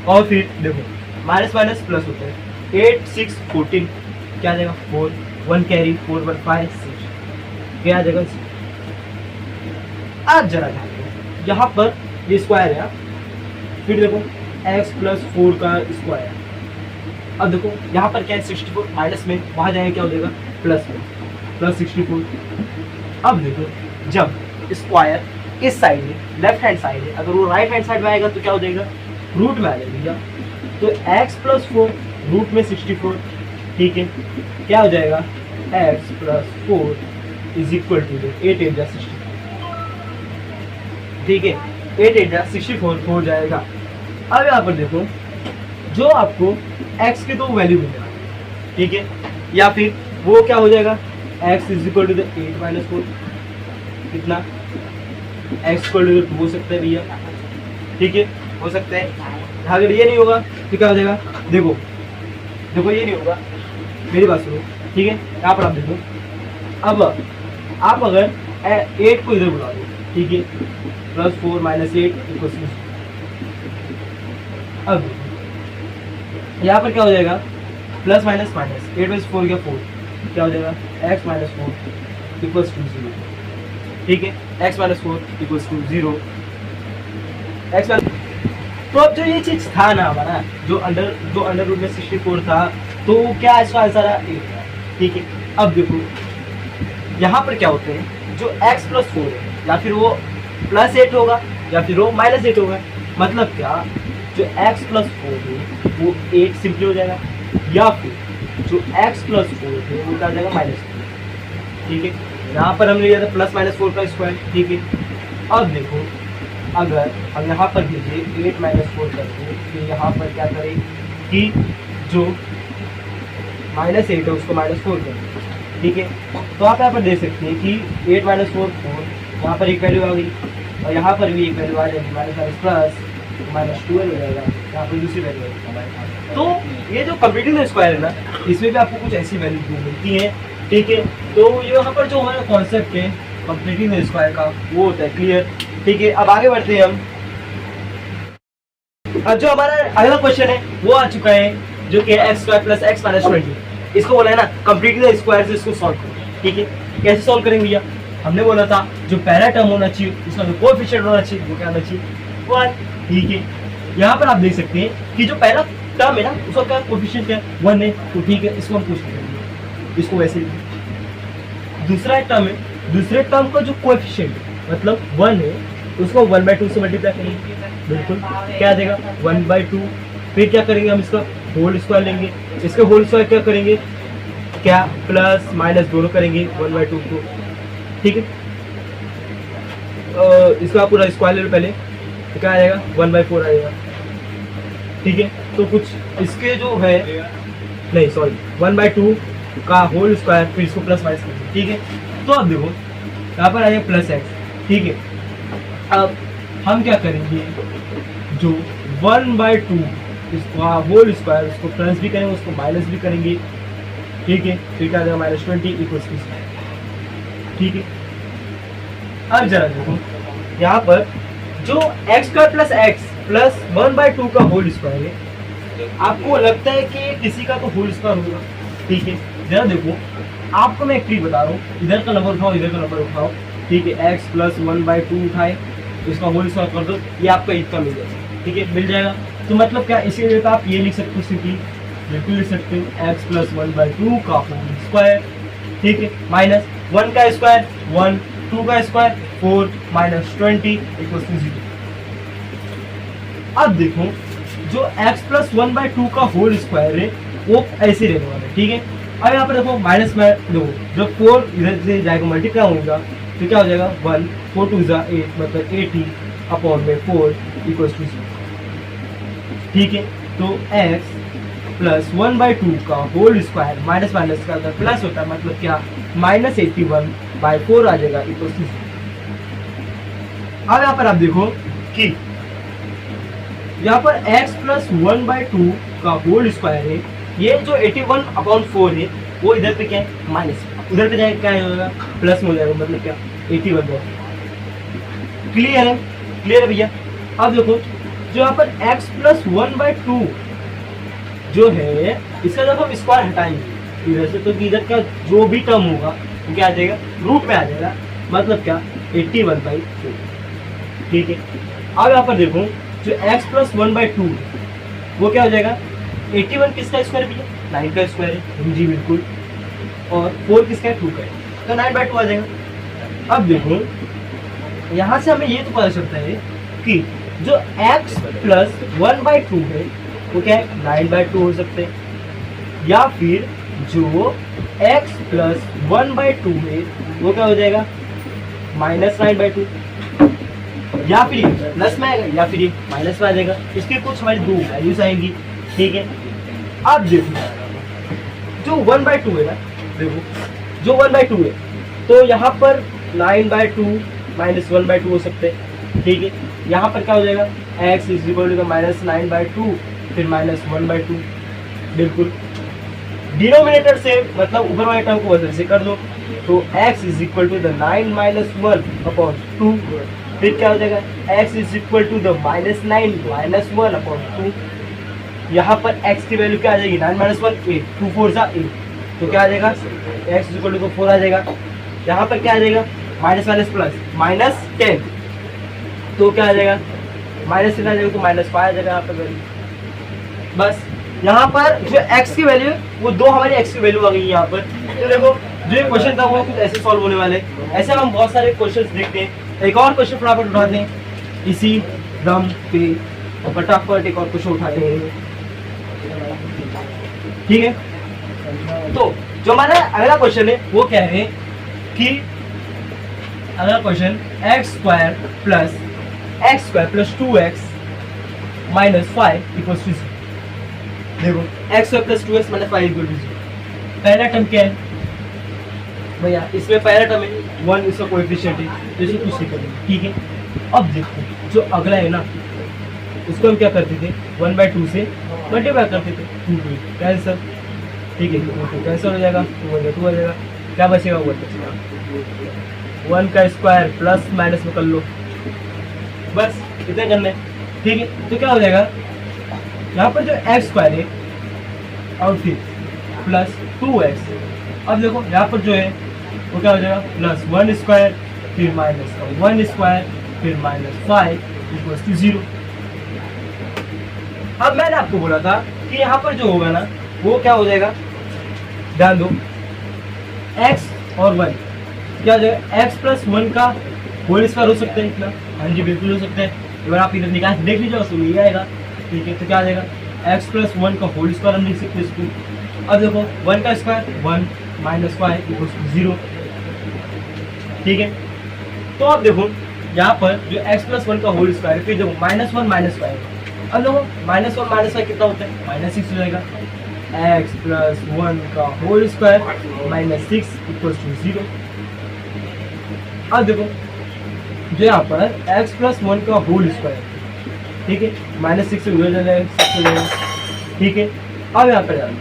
और फिर देखो, माइनस माइनस प्लस होता है, 8 6 14 क्या आ जाएगा, 4 1 कैरी 4 1 5 6 क्या आ जाएगा। अब जरा ध्यान दो, यहाँ पर ये स्क्वायर है, फिर देखो x + 4 का स्क्वायर। अब देखो यहाँ पर क्या है, 64 माइनस में, वहाँ जाएगा क्या हो जाएगा, प्लस में, प्लस 64। अब देखो, जब स्क्वायर इस साइड है, लेफ्ट हैंड साइड है, अगर वो राइट हैंड साइड में आएगा तो क्या हो जाएगा, रूट में आ जाएगा। तो x + 4 रूट में 64, ठीक है, क्या हो जाएगा, x + 4 = 8 × 64, ठीक है, 8 × 64 हो जाएगा। अब यहाँ पर देखो, जो आपको x के दो वैल्यू मिलेगा, ठीक है, या फिर वो क्या हो जाएगा, x = 8 - 4 कितना, x = 2 हो सकता है भैया, ठीक है, हो सकता है। अगर ये नहीं होगा तो क्या हो जाएगा, देखो ये नहीं होगा, मेरी बात सुनो, ठीक है। यहाँ पर आप देखो, अब आप अगर 8 को इधर बुला दो, ठीक है, +4 - 8 = 0। अब यहाँ पर क्या हो जाएगा, प्लस माइनस माइनस, 8 + 4 क्या 4, क्या हो जाएगा, x - 4 = 0, ठीक है, x - 4 = 0। तो अब जो ये चीज था ना हमारा, जो अंडर रूट में 64 था, तो क्या इसका आंसर है 8, ठीक है। अब देखो यहाँ पर क्या होते हैं, जो x + 4 है, या फिर वो +8 होगा या फिर वो -8 होगा। मतलब क्या, जो x + 4 है वो 8 सिंपली हो जाएगा, या फिर जो x + 4 है वो क्या हो जाएगा, -4, ठीक है। यहाँ पर हमने लिया था +- 4 का स्क्वायर, ठीक है। अब देखो अगर हम यहाँ पर भेजें 8 माइनस 4 करके, फिर यहाँ पर क्या करें कि जो -8 है उसको -4 करें, ठीक है। तो आप यहाँ पर देख सकते हैं कि 8 माइनस 4 4, यहाँ पर एक वैल्यू आ गई और यहाँ पर भी एक वैल्यू आ जाएगी, माइनस प्लस -12 हो जाएगा, यहाँ पर दूसरी वैल्यू आएगी। तो ये जो कंप्लीटिंग स्क्वायर है ना, इसमें भी आपको कुछ ऐसी वैल्यू मिलती है, ठीक है। तो यहाँ पर जो हमारा कॉन्सेप्ट है कंप्लीटिंग स्क्वायर का वो होता है क्लियर, ठीक है। अब आगे बढ़ते हैं हम। अब जो हमारा अगला क्वेश्चन है वो आ चुका है, जो कि x² + x - 20। इसको बोला है ना कंप्लीटिंग स्क्वायर से इसको सॉल्व करो, ठीक है। कैसे सॉल्व करेंगे भैया? हमने बोला था जो पहला टर्म होना चाहिए उसका जो कोएफिशिएंट होना चाहिए वो क्या होना चाहिए, 1, ठीक है। यहाँ पर आप देख सकते हैं कि जो पहला टर्म है ना उसका क्या कोएफिशिएंट है, 1 है, तो ठीक है इसको हम पूछ लेंगे, इसको वैसे ही। दूसरा टर्म है, दूसरे टर्म का जो कोएफिशिएंट मतलब 1 है उसको 1/2 से मल्टीप्लाई करेंगे, बिल्कुल क्या आ जाएगा 1/2। फिर क्या करेंगे हम इसका होल स्क्वायर लेंगे, इसका होल स्क्वायर क्या करेंगे, क्या प्लस माइनस दोनों करेंगे 1/2 को, ठीक है। इसका पूरा स्क्वायर ले लो पहले, तो क्या आ जाएगा 1/4 आ जाएगा, ठीक है। तो कुछ इसके जो है नहीं सॉरी 1/2 का होल स्क्वायर, फिर इसको प्लस माइनस करेंगे, ठीक है। तो अब देखो यहाँ पर आएगा +x, ठीक है। अब हम क्या करेंगे, जो 1/2 इसका होल स्क्वायर उसको प्लस भी करेंगे उसको माइनस भी करेंगे, ठीक है। फिर क्या आ जाएगा -20 = 6, ठीक है। अब जरा देखो यहाँ पर जो x² + x + 1/2 का होल स्क्वायर है, आपको लगता है कि किसी का तो होल स्क्वायर होगा, ठीक है। जरा देखो आपको मैं एक ट्रिक बता रहा हूँ, इधर का नंबर उठाओ इधर का नंबर उठाओ, ठीक है। x + 1/2 उठाए, इसका होल स्क्वायर कर दो, ये आपका इतना मिल जाएगा, ठीक है, मिल जाएगा। तो मतलब क्या इसी जगह आप ये लिख सकते हो, सिंपली बिल्कुल लिख सकते हो x + 1/2 का होल स्क्वायर, ठीक है, माइनस 1 का स्क्वायर 1, 2 का स्क्वायर 4, -20 = 0। अब देखो जो x + 1/2 का होल स्क्वायर है वो ऐसे रहने वाला है, ठीक है। अब यहाँ पर देखो माइनस में देखो जब 4 इधर से जाएगा मल्टीप्लाई होगा तो क्या हो जाएगा 1, 4 2 8 मतलब 80/4 = 0, ठीक है। तो x + 1/2 का होल स्क्वायर माइनस माइनस का अगर प्लस होता है मतलब क्या -81/4 आ जाएगा = 0। अब यहाँ पर आप देखो कि यहाँ पर x + 1/2 का होल स्क्वायर है, ये जो 81/4 है वो इधर पे क्या है माइनस, उधर पे जाएगा क्या होगा प्लस में हो जाएगा, मतलब क्या 81। क्लियर है, क्लियर है भैया। अब देखो जो यहाँ पर x + 1/2 जो है इसका जब हम स्क्वायर हटाएंगे इधर से, तो इधर का जो भी टर्म होगा वो क्या आ जाएगा रूट में आ जाएगा, मतलब क्या 81/4, ठीक है। अब यहाँ पर देखो जो x + 1/2 वो क्या हो जाएगा 81 किसका स्क्वायर भैया 9 का स्क्वायर है, जी बिल्कुल, और 4 किसका है 2 का है, तो 9/2 आ जाएगा। अब देखो यहाँ से हमें ये तो पता चलता है कि जो x + 1/2 है वो क्या है 9/2 हो सकते हैं, या फिर जो x + 1/2 है वो क्या हो जाएगा -9/2, या फिर प्लस में आएगा या फिर ये माइनस में आ जाएगा। इसकी कुछ हमारी दो वैल्यूज आएंगी, ठीक है। अब देखो जो 1/2 है ना, देखो जो 1/2 है तो यहाँ पर 9/2 -1/2 हो सकते हैं, ठीक है। यहाँ पर क्या हो जाएगा x = -9/2 फिर -1/2, बिल्कुल डिनोमिनेटर से मतलब ऊपर वाले टर्म को वजह से कर दो, तो x = 9 - 1/2, फिर क्या हो जाएगा x = -9 - 1/2। यहाँ पर x की वैल्यू क्या आ जाएगी 9 - 1 8, 2 4 8, तो क्या आ जाएगा x = 4 आ जाएगा। यहाँ पर क्या आ जाएगा माइनस माइनस प्लस -10, तो क्या आ जाएगा -10 आ जाएगा, तो -5 आ जाएगा यहाँ पर वैल्यू। बस यहाँ पर जो x की वैल्यू है वो दो हमारी x की वैल्यू आ गई यहाँ पर। तो देखो जो ये क्वेश्चन था वो कुछ ऐसे सॉल्व होने वाले, ऐसे हम बहुत सारे क्वेश्चंस देखते हैं। एक और क्वेश्चन फटाफट उठाते हैं इसी दम पे, फटाफट एक और क्वेश्चन उठाते हैं, ठीक है। तो जो हमारा अगला क्वेश्चन है वो क्या है कि अगला question x² + x square plus 2x minus 5 equals to 0। देखो x square plus 2x minus 5 equal to 0। पहला टर्म क्या है भैया, इसमें पहला टर्म है 1, इसका कोएफिशिएंट है, जैसे कुछ नहीं करेंगे, ठीक है। अब देखो जो अगला है ना, उसको हम क्या करते थे 1/2 से मल्टीप्लाई करते थे, 2 कैंसर, ठीक है, 2 कैंसर हो जाएगा, 2 हो जाएगा, क्या बचेगा 1 बचेगा, 1 का स्क्वायर प्लस माइनस में कर लो, बस इतना करना है, ठीक है। तो क्या हो जाएगा यहाँ पर जो एक्स स्क्वायर है और फिर प्लस 2x, अब देखो यहाँ पर जो है वो क्या हो जाएगा प्लस 1 स्क्वायर फिर माइनस 1 स्क्वायर फिर माइनस 5 इक्वल्स टू 0। अब मैंने आपको बोला था कि यहाँ पर जो होगा ना वो क्या हो जाएगा, ध्यान दो, x और 1 क्या हो जाएगा, x प्लस 1 का होल स्क्वायर हो सकता है इतना, हाँ जी बिल्कुल हो सकता है। अगर आप इधर निकाल देख लीजिए तो ये आएगा, ठीक है। तो क्या आ जाएगा x प्लस 1 का होल स्क्वायर हम लिख सकते हैं इसको। अब देखो 1 का स्क्वायर 1 माइनस 5 इक्वल्स टू 0, ठीक है। तो अब देखो यहाँ पर जो x प्लस 1 का होल स्क्वायर, फिर देखो -1 माइनस 5, अब देखो -1 माइनस 5 कितना होता है -6 हो जाएगा, x प्लस 1 का whole square minus 6 equals to 0। अब देखो जो यहाँ पर x प्लस 1 का होल स्क्वायर, ठीक है, -6 से हो जाएगा 6 हो जाएगा, ठीक है। अब यहाँ पर जाना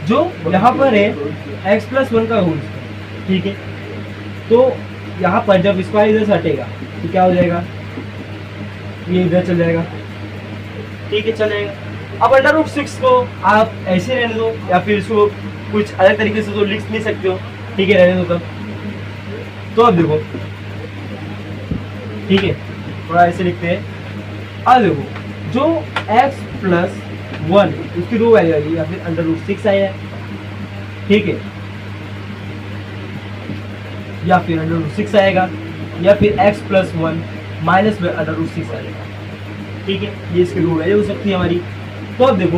जो यहाँ पर है x प्लस 1 का होल स्क्वायर, ठीक है। तो यहाँ पर जब स्क्वायर इधर से हटेगा तो क्या हो जाएगा, ये इधर चल जाएगा, ठीक है, चल जाएगा। अब √6 को आप ऐसे रहने दो या फिर इसको कुछ अलग तरीके से तो लिख नहीं सकते हो, ठीक है, रहने दो तब। तो अब देखो, ठीक है, थोड़ा ऐसे लिखते हैं। अब देखो जो x प्लस 1 उसकी रो वैल्यू आएगी या फिर √6 आया, ठीक है, या फिर √6 आएगा या फिर x प्लस 1 माइनस में √6 आएगा, ठीक है। ये इसकी रो वैल्यू हो सकती है हमारी। तो अब देखो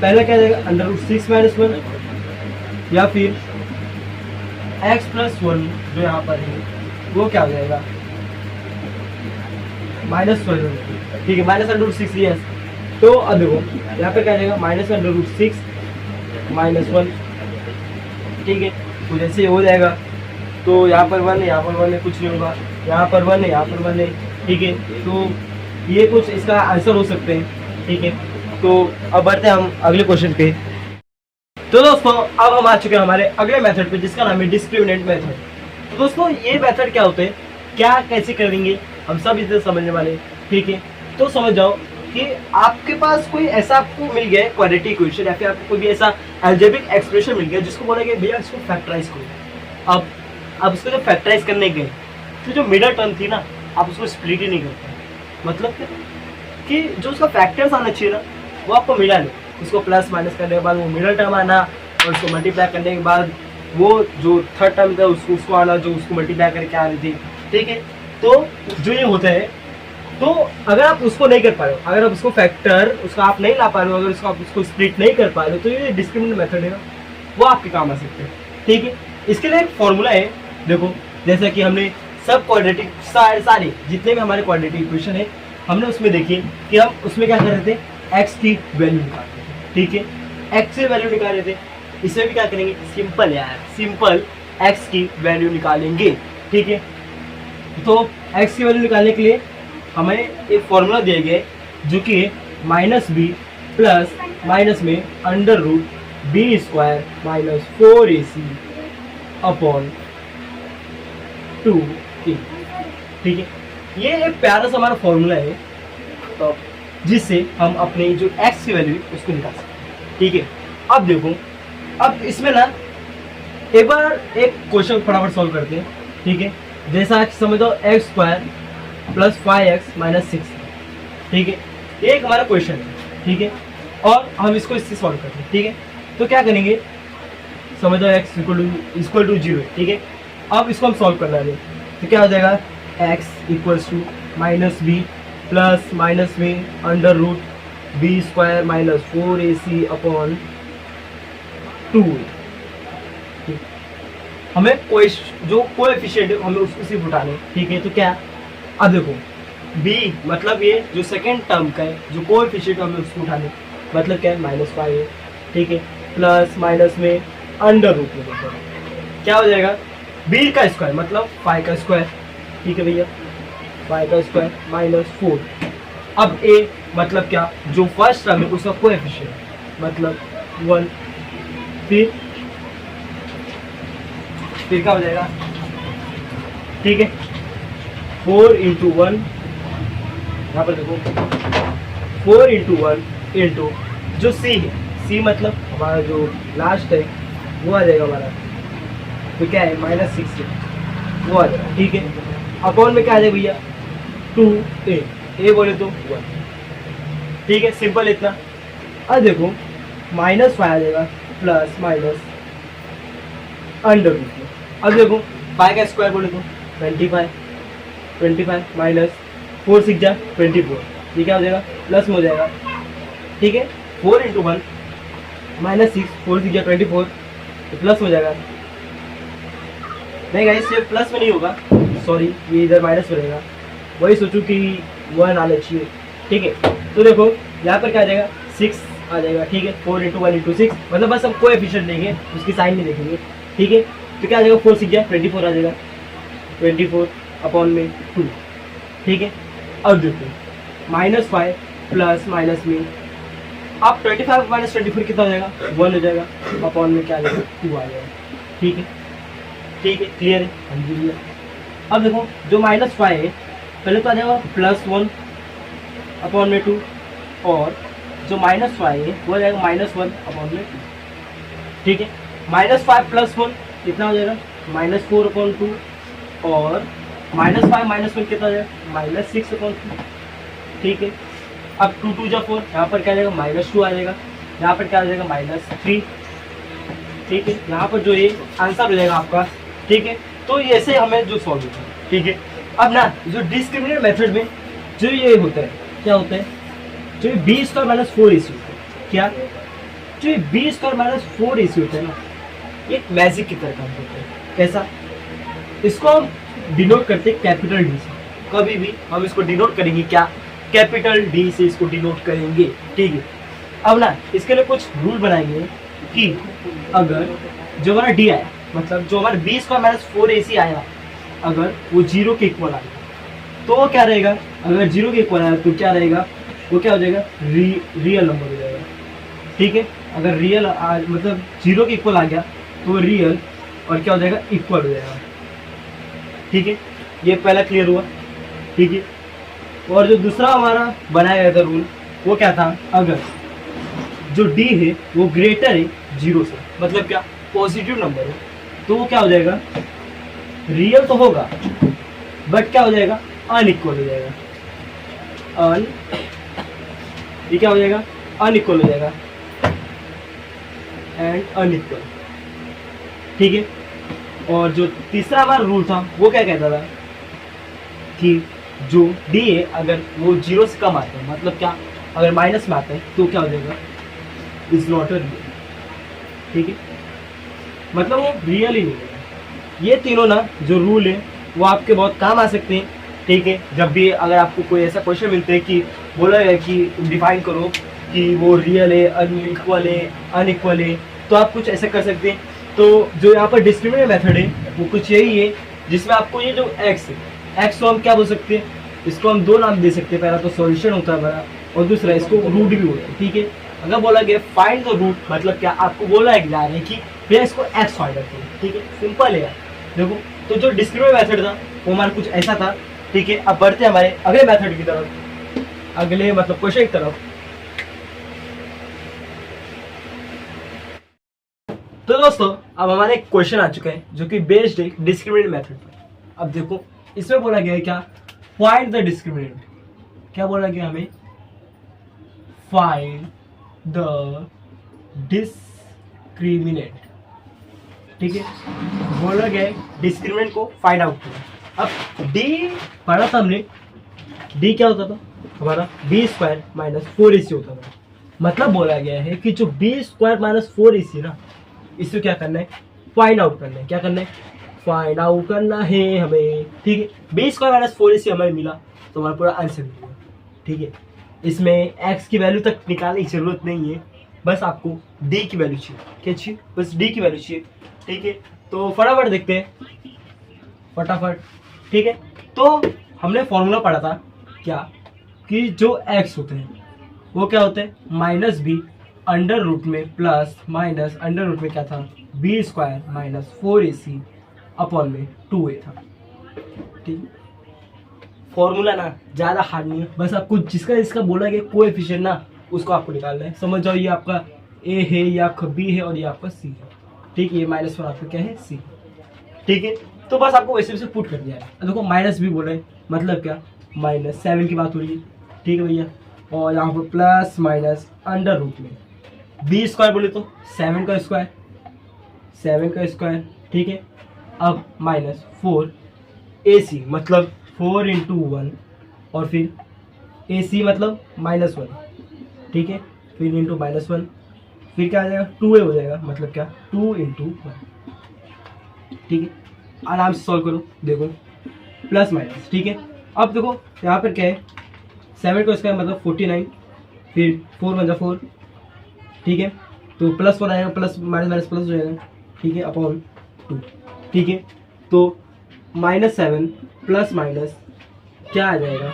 पहला क्या जाएगा √6 माइनस 1 या फिर x प्लस 1 जो यहाँ पर है वो क्या हो जाएगा -1, ठीक है, -√6 यस। तो अब देखो यहाँ पे क्या जाएगा -√6 माइनस 1, ठीक है, कुछ ऐसे हो जाएगा। तो यहाँ पर 1 है, यहाँ पर 1 है, कुछ नहीं होगा, यहाँ पर 1 है, यहाँ पर 1 है, ठीक है। तो ये कुछ इसका आंसर हो सकते हैं, ठीक है। तो अब बढ़ते हैं हम अगले क्वेश्चन पे। तो दोस्तों अब हम आ चुके हैं हमारे अगले मेथड पे जिसका नाम है डिस्क्रिमिनेंट मेथड। तो दोस्तों ये मेथड क्या होते हैं, क्या कैसे करेंगे हम सब इसे समझने वाले, ठीक है। तो समझ जाओ कि आपके पास कोई ऐसा आपको मिल गया क्वाड्रेटिक इक्वेशन या फिर आपको कोई भी ऐसा अलजेब्रिक एक्सप्रेशन मिल गया जिसको बोला गया भैया इसको फैक्टराइज करो। अब उसको जब फैक्टराइज करने गए तो जो मिडल टर्म थी ना आप उसको स्प्लिट ही नहीं करते, मतलब क्या कि जो उसका फैक्टर्स आना चाहिए ना वो आपको मिला नहीं, उसको प्लस माइनस करने के बाद वो मिडल टर्म आना और उसको मल्टीप्लाई करने के बाद वो जो थर्ड टर्म था उसको आना जो उसको मल्टीप्लाई करके आ रही थी, ठीक है। तो जो ये होता है, तो अगर आप उसको नहीं कर पा रहे हो, अगर आप उसको फैक्टर उसका आप नहीं ला पा रहे हो, अगर उसको आप उसको स्प्लिट नहीं कर पा रहे हो, तो ये डिस्क्रिमिनेंट मेथड है ना वो आपके काम आ सकते हैं, ठीक है। इसके लिए एक फॉर्मूला है, देखो जैसा कि हमने सब क्वाड्रेटिक सारे जितने भी हमारे क्वाड्रेटिक इक्वेशन है हमने उसमें देखिए कि हम उसमें क्या कर रहे थे, एक्स की वैल्यू निकाल रहे थे, ठीक है, एक्स की वैल्यू निकाल रहे थे। इसमें भी क्या करेंगे, सिंपल यार, सिंपल एक्स की वैल्यू निकालेंगे, ठीक है। तो एक्स की वैल्यू निकालने के लिए हमें एक फॉर्मूला दिया गया है जो कि -b प्लस माइनस में √b² minus 4ac upon 2a, ठीक है। ये एक प्यारा सा हमारा फॉर्मूला है तो जिससे हम अपने जो x की वैल्यू उसको निकाल सकते हैं, ठीक है। अब देखो, अब इसमें ना एक बार एक क्वेश्चन फटाफट सॉल्व करते हैं, ठीक है। जैसा समझो x² प्लस 5x माइनस 6, ठीक है, ये एक हमारा क्वेश्चन है, ठीक है, और हम इसको इससे सॉल्व करते हैं, ठीक है। तो क्या करेंगे, समझो x इक्वल टू 0, ठीक है। अब इसको हम सॉल्व करना है तो क्या हो जाएगा, x equals to -b plus minus में √b² माइनस 4ac अपॉन 2। हमें जो कोएफिशिएंट है हमें उसको सिर्फ उठाने, ठीक है। तो क्या, अब देखो बी मतलब ये जो सेकेंड टर्म का है, जो कोएफिशिएंट हमें उसको उठाने, मतलब क्या है -5 है, ठीक है, प्लस माइनस में अंडर रूट में देखो क्या हो जाएगा, बी का स्क्वायर मतलब 5 का स्क्वायर, ठीक है भैया, 5 का स्क्वायर -4। अब ए मतलब क्या, जो फर्स्ट टर्म है उसका कोएफिशिएंट मतलब 1, फिर क्या हो जाएगा, ठीक है, 4 इंटू 1, यहाँ पर देखो 4 इंटू 1 इंटू जो सी है, सी मतलब हमारा जो लास्ट है वो आ जाएगा हमारा, तो क्या है -6 वो आ जाएगा, ठीक है, अपॉन में क्या आ जाएगा भैया 2a, ए बोले तो 1, ठीक है, सिंपल इतना। अब देखो -5 आ जाएगा प्लस माइनस अंडर रूट में, अब देखो 5 का स्क्वायर बोले तो 25 माइनस 4 6 जा 24, ये क्या हो जाएगा प्लस में हो जाएगा, ठीक है, 4 इंटू 1 -6, 4 6 जा 24, तो प्लस हो जाएगा, नहीं गाइस ये प्लस में नहीं होगा, सॉरी ये इधर माइनस हो जाएगा, वही सोचूं कि 1 आना चाहिए, ठीक है, तो देखो यहाँ पर क्या आ जाएगा 6 आ जाएगा, ठीक है, 4 इंटू 1 इंटू 6, मतलब बस हम कोएफिशिएंट लेंगे, उसकी साइन नहीं देखेंगे, ठीक है, तो क्या आ जाएगा 4 6 जा 24 आ जाएगा, 24 अपॉन में 2, ठीक है। अब देखो -5 प्लस माइनस में, अब 25 माइनस 24 कितना हो जाएगा 1 हो जाएगा, अपॉन में क्या आ जाएगा 2 आ जाएगा, ठीक है, ठीक है, क्लियर है, हाँ जी भैया। अब देखो जो -5 है पहले तो आ जाएगा +1 अपॉन में 2, और जो -5 है वो आ जाएगा -1 अपॉन में 2, ठीक है, -5 + 1 कितना हो जाएगा -4 अपॉन 2, और -5 -1 कितना हो जाएगा -6 अपॉन 2, ठीक है। अब 2 2 जा 4, यहाँ पर क्या आ जाएगा -2 आ जाएगा, यहाँ पर क्या आ जाएगा -3, ठीक है, यहाँ पर जो ये आंसर हो जाएगा आपका, ठीक है, तो ऐसे हमें जो सॉल्व होता है, ठीक है। अब ना जो डिस्क्रिमिनेंट मेथड में जो ये होता है क्या होता है, जो ये b² - 4ac होता है, क्या जो ये b² - 4ac होता है ना, ये एक मैजिक की तरह काम करता है, कैसा, इसको हम डिनोट करते हैं कैपिटल डी से, कभी भी हम इसको डिनोट करेंगे क्या, कैपिटल डी से इसको डिनोट करेंगे, ठीक है। अब ना इसके लिए कुछ रूल बनाएंगे कि अगर जो हमारा डी आया, मतलब जो हमारा b² - 4ac आया, अगर वो 0 के इक्वल आएगा तो वो क्या रहेगा, अगर 0 के इक्वल आया तो क्या रहेगा, वो क्या हो जाएगा रियल नंबर हो जाएगा, ठीक है, अगर रियल मतलब 0 के इक्वल आ गया तो वो रियल और क्या हो जाएगा इक्वल हो जाएगा, ठीक है, ये पहला क्लियर हुआ, ठीक है। और जो दूसरा हमारा बनाया गया था रूल वो क्या था, अगर जो डी है वो ग्रेटर है 0 से, मतलब क्या पॉजिटिव नंबर है, तो वो क्या हो जाएगा रियल तो होगा बट क्या हो जाएगा अनइक्वल हो जाएगा, ये क्या हो जाएगा अनइक्वल हो जाएगा, एंड अनइक्वल, ठीक है। और जो तीसरा हमारा रूल था वो क्या कहता था कि जो डी है अगर वो 0 से कम आते हैं, मतलब क्या अगर माइनस में आता है तो क्या हो जाएगा इज नॉट अ रियल, ठीक है, मतलब वो रियल ही नहीं है। ये तीनों ना जो रूल है वो आपके बहुत काम आ सकते हैं, ठीक है, जब भी अगर आपको कोई ऐसा क्वेश्चन मिलता है कि बोला है कि डिफाइन करो कि वो रियल है अनइक्वल है अनइक्वल है, तो आप कुछ ऐसा कर सकते हैं। तो जो यहाँ पर डिस्क्रिमिनेंट मेथड है वो कुछ यही है, जिसमें आपको ये जो एक्स है, एक्स को हम क्या बोल सकते हैं, इसको हम दो नाम दे सकते हैं, पहला तो सॉल्यूशन होता है हमारा, और दूसरा इसको रूट भी होता है, ठीक है। अगर बोला गया फाइंड द रूट, मतलब क्या आपको बोला जा रहा है कि भैया इसको एक्स फाइंड करते हैं, ठीक है, सिंपल है यार। देखो तो जो डिस्क्रिमिनेंट मेथड था वो हमारा कुछ ऐसा था, ठीक है। अब बढ़ते हैं हमारे अगले मेथड की तरफ, अगले मतलब क्वेश्चन की तरफ। तो दोस्तों अब हमारे एक क्वेश्चन आ चुका है जो कि बेस्ड है डिस्क्रिमिनेंट मेथड पर। अब देखो इसमें बोला गया है क्या, फाइंड द डिस्क्रिमिनेंट। क्या बोला गया हमें, फाइंड द डिस्क्रिमिनेंट, ठीक है। बोला गया है डिस्क्रिमिनेंट को फाइंड आउट करो। अब डी पढ़ा था हमने, डी क्या होता था हमारा b² - 4ac होता था। मतलब बोला गया है कि जो b² - 4ac ना, इससे क्या करना है, फाइंड आउट करना है। क्या करना है, फाइंड आउट करना है हमें, ठीक है। b² - 4ac हमें मिला, तो हमारा पूरा आंसर मिलेगा। ठीक है, इसमें x की वैल्यू तक निकालने की जरूरत नहीं है, बस आपको d की वैल्यू चाहिए। क्या चाहिए? बस d की वैल्यू चाहिए। ठीक है, तो फटाफट देखते हैं, फटाफट। ठीक है, तो हमने फॉर्मूला पढ़ा था क्या, कि जो x होते हैं वो क्या होते हैं, माइनस बी अंडर रूट में प्लस माइनस अंडर रूट में क्या था, B square minus 4ac upon में 2a था। ठीक, फॉर्मूला ना ज़्यादा हार्ड नहीं है, बस आपको जिसका इसका बोला गया कोएफिशिएंट ना उसको आपको निकालना है। समझ जाओ, ये आपका a है, ये आपका b है और ये आपका c है। ठीक है, ये -1 आपका क्या है, c। ठीक है, तो बस आपको वैसे वैसे पुट कर दिया है। देखो माइनस भी बोला है, मतलब क्या, -7 की बात हो रही है। ठीक है भैया, और यहाँ पर प्लस माइनस अंडर रूट में बी स्क्वायर बोले तो 7 का स्क्वायर, 7 का स्क्वायर। ठीक है, अब -4ac मतलब 4 × 1 और फिर ac मतलब -1। ठीक है, फिर इंटू -1, फिर क्या आ जाएगा, 2a हो जाएगा, मतलब क्या, 2 × 1। ठीक है, आराम से सॉल्व करो, देखो प्लस माइनस। ठीक है, अब देखो यहाँ पर क्या है, 7 का स्क्वायर मतलब 49, फिर 4 × 4। ठीक है, तो +1 आएगा, प्लस माइनस माइनस प्लस हो जाएगा। ठीक है, अपॉन 2। ठीक है, तो -7 प्लस माइनस क्या आ जाएगा,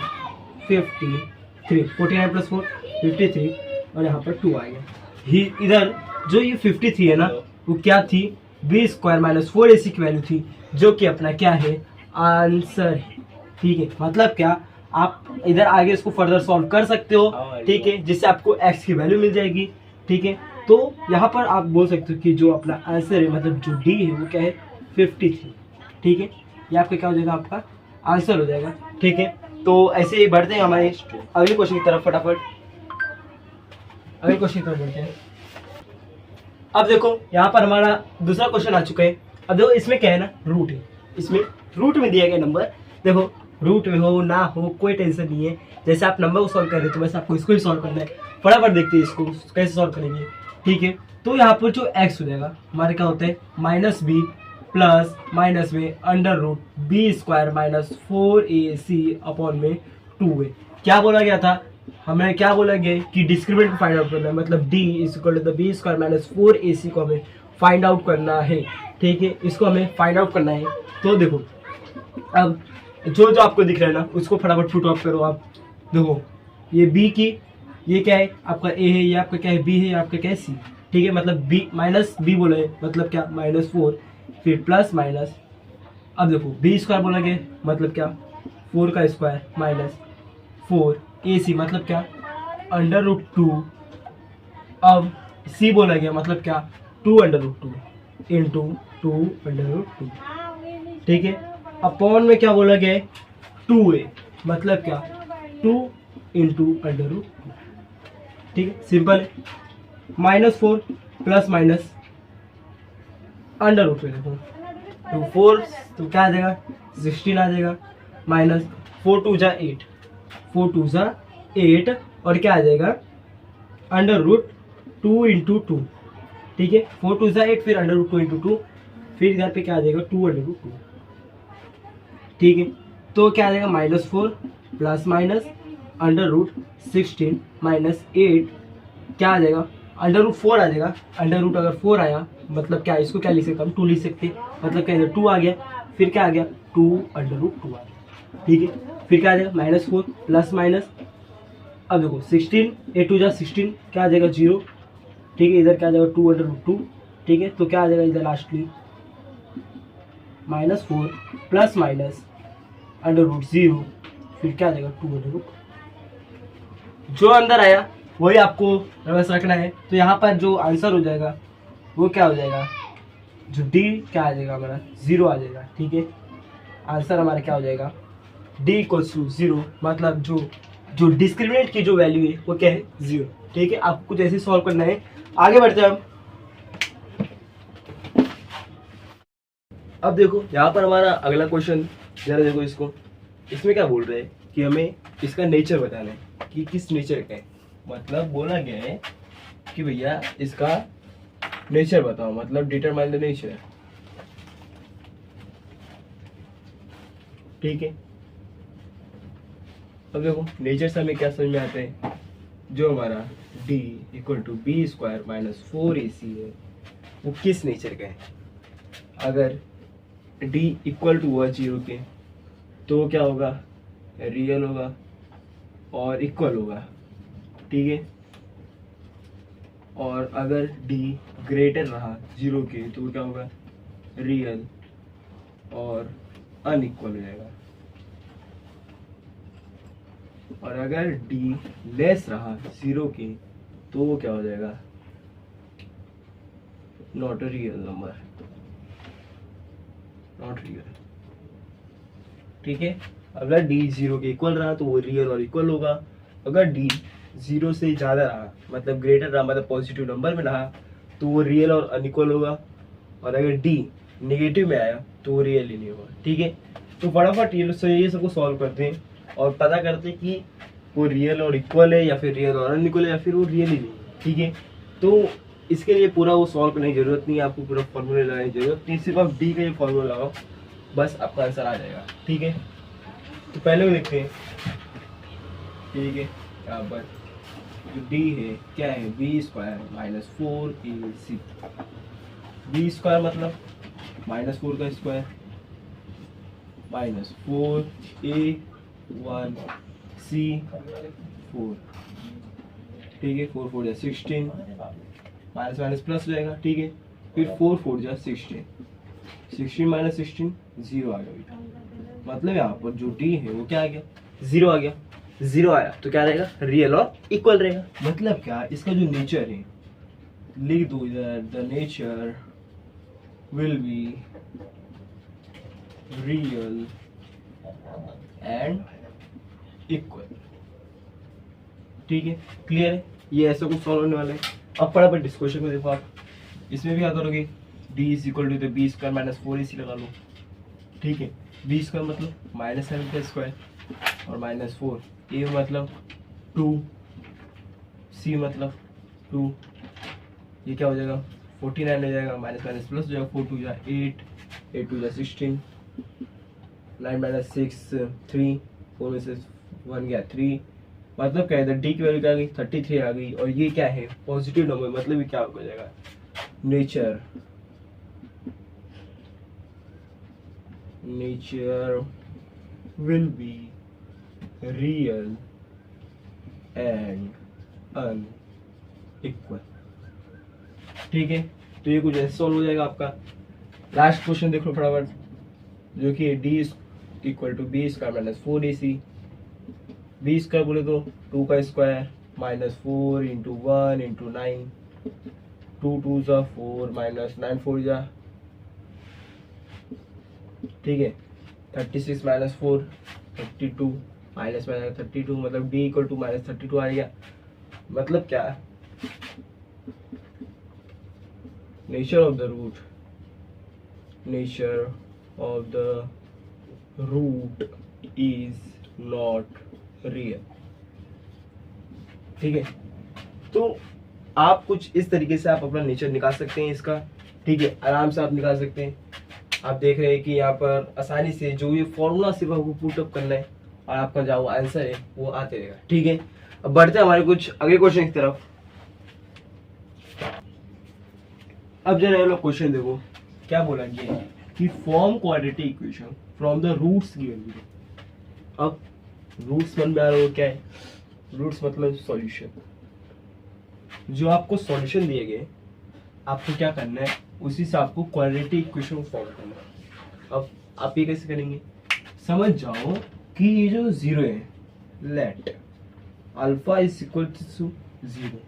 53, 49 + 4 53, और यहाँ पर 2 आ गया। ही इधर जो ये 53 है ना, वो क्या थी, बी स्क्वायर माइनस 4ac की वैल्यू थी, जो कि अपना क्या है, आंसर है। ठीक है, मतलब क्या, आप इधर आगे इसको फर्दर सॉल्व कर सकते हो। ठीक है, जिससे आपको x की वैल्यू मिल जाएगी। ठीक है, तो यहाँ पर आप बोल सकते हो कि जो अपना आंसर है, मतलब जो d है वो क्या है, 53। ठीक है, ये आपका क्या हो जाएगा, आपका आंसर हो जाएगा। ठीक है, तो ऐसे ही बढ़ते हैं हमारे अगले क्वेश्चन की तरफ। फटाफट अगले क्वेश्चन की तरफ बढ़ते हैं। अब देखो यहाँ पर हमारा दूसरा क्वेश्चन आ चुका है। अब देखो इसमें क्या है ना, रूट है, इसमें रूट में दिया गया नंबर। देखो रूट में हो ना हो कोई टेंशन नहीं है, जैसे आप नंबर को सॉल्व कर रहे हो तो वैसे आपको इसको भी सॉल्व करना है। फटाफट देखते हैं इसको कैसे सॉल्व करेंगे। ठीक है, तो यहाँ पर जो x हो जाएगा हमारे क्या होता है, -b प्लस माइनस में under root b square minus 4ac upon में 2a। क्या बोला गया था, हमें क्या बोला गया कि डिस्क्रिमिनेंट को फाइंड आउट करना है, मतलब d = B square minus 4ac को हमें फाइंड आउट करना है। ठीक है, इसको हमें फाइंड आउट करना है। तो देखो अब जो जो आपको दिख रहा है ना, उसको फटाफट पुट ऑफ करो आप। देखो ये b की, ये क्या है आपका a है, ये आपका क्या है b है, ये आपका क्या है c। ठीक है, मतलब b माइनस b बोला है, मतलब क्या, -4 फिर प्लस माइनस। अब देखो बी स्क्वायर बोला गया, मतलब क्या, 4 का स्क्वायर माइनस 4ac मतलब क्या, √2। अब c बोला गया, मतलब क्या, 2√2 इंटू 2√2। ठीक है, अपॉन में क्या बोला गया है, 2a मतलब क्या, 2 × √2। ठीक है, सिंपल है। -4 प्लस माइनस √2 देखो, तो 4 तो क्या आ जाएगा, 16 आ जाएगा, माइनस 4 2 = 8, 4 2 = 8, और क्या आ जाएगा, √2 × 2। ठीक है, 4 2 = 8, फिर √2 × 2, फिर इधर पे क्या आ जाएगा, 2√2। ठीक है, तो क्या आ जाएगा, -4 प्लस माइनस √16 माइनस 8, क्या आ जाएगा, √4 आ जाएगा। अगर 4 आया मतलब क्या, इसको क्या लिख सकते हम, 2 लिख सकते, मतलब क्या, 2 आ गया, फिर क्या आ गया, 2√2 आ गया। ठीक है, फिर क्या आ जाएगा, -4 प्लस माइनस, अब देखो 16, 8 2 = 16, क्या आ जाएगा, 0। ठीक है, इधर क्या आ जाएगा, 2√2। ठीक है, तो क्या आ जाएगा इधर लास्टली, -4 प्लस माइनस √0, फिर क्या आ जाएगा, 2√2। जो अंदर आया वही आपको बस रखना है। तो यहाँ पर जो आंसर हो जाएगा वो क्या हो जाएगा, जो डी क्या आ जाएगा हमारा, 0 आ जाएगा। ठीक है, आंसर हमारा क्या हो जाएगा, d = 0, मतलब जो डिस्क्रिमिनेंट की जो वैल्यू है वो क्या है, 0। ठीक है, आपको कुछ ऐसे सॉल्व करना है। आगे बढ़ते हैं अब देखो यहाँ पर हमारा अगला क्वेश्चन, जरा देखो इसको, इसमें क्या बोल रहे हैं कि हमें इसका नेचर बताना है कि किस नेचर का है। मतलब बोला गया है कि भैया इसका नेचर बताओ, मतलब डिटरमाइन द नेचर। ठीक है, अब देखो नेचर से हमें क्या समझ में आता है, जो हमारा d equal to b square minus 4ac है वो किस नेचर का है। अगर d इक्वल टू हुआ 0 के तो वो क्या होगा, रियल होगा और इक्वल होगा, ठीक है। और अगर d ग्रेटर रहा 0 के तो वो क्या होगा, रियल और अनइक्वल हो जाएगा। और अगर d लेस रहा 0 के तो वो क्या हो जाएगा, not a real number, not real, ठीक है। अगर d 0 के इक्वल रहा तो वो रियल और इक्वल होगा। अगर d 0 से ज़्यादा रहा मतलब ग्रेटर रहा मतलब पॉजिटिव नंबर में रहा तो वो रियल और अनइक्वल होगा। और अगर d नेगेटिव में आया तो वो रियल ही नहीं होगा, ठीक है। तो फटाफट ये सबको सॉल्व करते हैं और पता करते हैं कि वो रियल और इक्वल है या फिर रियल और अनइक्वल है या फिर वो रियल ही नहीं है, ठीक है। तो इसके लिए पूरा वो सॉल्व करने की जरूरत नहीं है, आपको पूरा फॉर्मूला लगाने की जरूरत नहीं, सिर्फ आप डी का ये फॉर्मूला लगाओ बस आपका आंसर आ जाएगा, ठीक है। तो पहले वो देखते हैं, ठीक है। यहाँ पर जो डी है क्या है, b square minus 4ac। B square मतलब -4 का स्क्वायर माइनस 4a1 c4, ठीक है। 4 4 जा 16, माइनस माइनस प्लस हो जाएगा, ठीक है। फिर 4 4 जा 16, 16 माइनस 16 0 आ गया बेटा। मतलब यहाँ पर जो डी है वो क्या आ गया, 0 आ गया। 0 आया तो क्या रहेगा, रियल और इक्वल रहेगा। मतलब क्या, इसका जो नेचर है लिख दो इधर, the nature will be real and equal, ठीक है। क्लियर है, ये ऐसा कुछ सॉल्व होने वाला है। अब फटाफट डिस्कशन में देखो आप, इसमें भी क्या करोगे, d is equal to b square minus 4ac लगा लो, ठीक है। बी स्क्वायर मतलब -7 का स्क्वायर और माइनस 4, ए मतलब 2, सी मतलब 2, ये क्या हो जाएगा 49 हो जाएगा, माइनस माइनस प्लस हो जाएगा, 4 2 जा 8, 8 2 जा 16, 9 माइनस 6 3, 4 में से 1 गया 3। मतलब क्या है, डी की वैल्यू क्या आ गई 33 आ गई। और ये क्या है, पॉजिटिव नंबर, मतलब ये क्या हो जाएगा, nature will be real and unequal, ठीक है। तो ये कुछ ऐसे सॉल्व हो जाएगा आपका। लास्ट क्वेश्चन देख लो फटाफट, जो कि d equal to b square minus 4ac। B square बोले तो 2 का स्क्वायर माइनस 4 इंटू 1 इंटू 9, 2 2 जा 4 माइनस 9 4 जा, ठीक है। 36 माइनस 4 32 माइनस माइनस 32, मतलब डी इक्वल टू माइनस 32 आ गया। मतलब क्या, nature of the root, nature of the root is not real, ठीक है। तो आप कुछ इस तरीके से आप अपना नेचर निकाल सकते हैं इसका, ठीक है, आराम से आप निकाल सकते हैं। आप देख रहे हैं कि यहाँ पर आसानी से जो ये फॉर्मूला सिर्फ आपको पुटअप करना है और आपका जो आंसर है वो आते रहेगा, ठीक है। अब बढ़ते हैं हमारे कुछ अगले क्वेश्चन की तरफ। अब जरा ये लोग क्वेश्चन देखो, क्या बोला गया है कि form quadratic equation from the roots given below. अब रूट्स मन में आ रहा हो क्या है, रूट्स मतलब सॉल्यूशन। जो आपको सॉल्यूशन दिए गए आपको क्या करना है, उसी से आपको क्वाड्रेटिक इक्वेशन को फॉर्म करना है। अब आप ये कैसे करेंगे, समझ जाओ कि ये जो 0 है, let alpha is equal to 0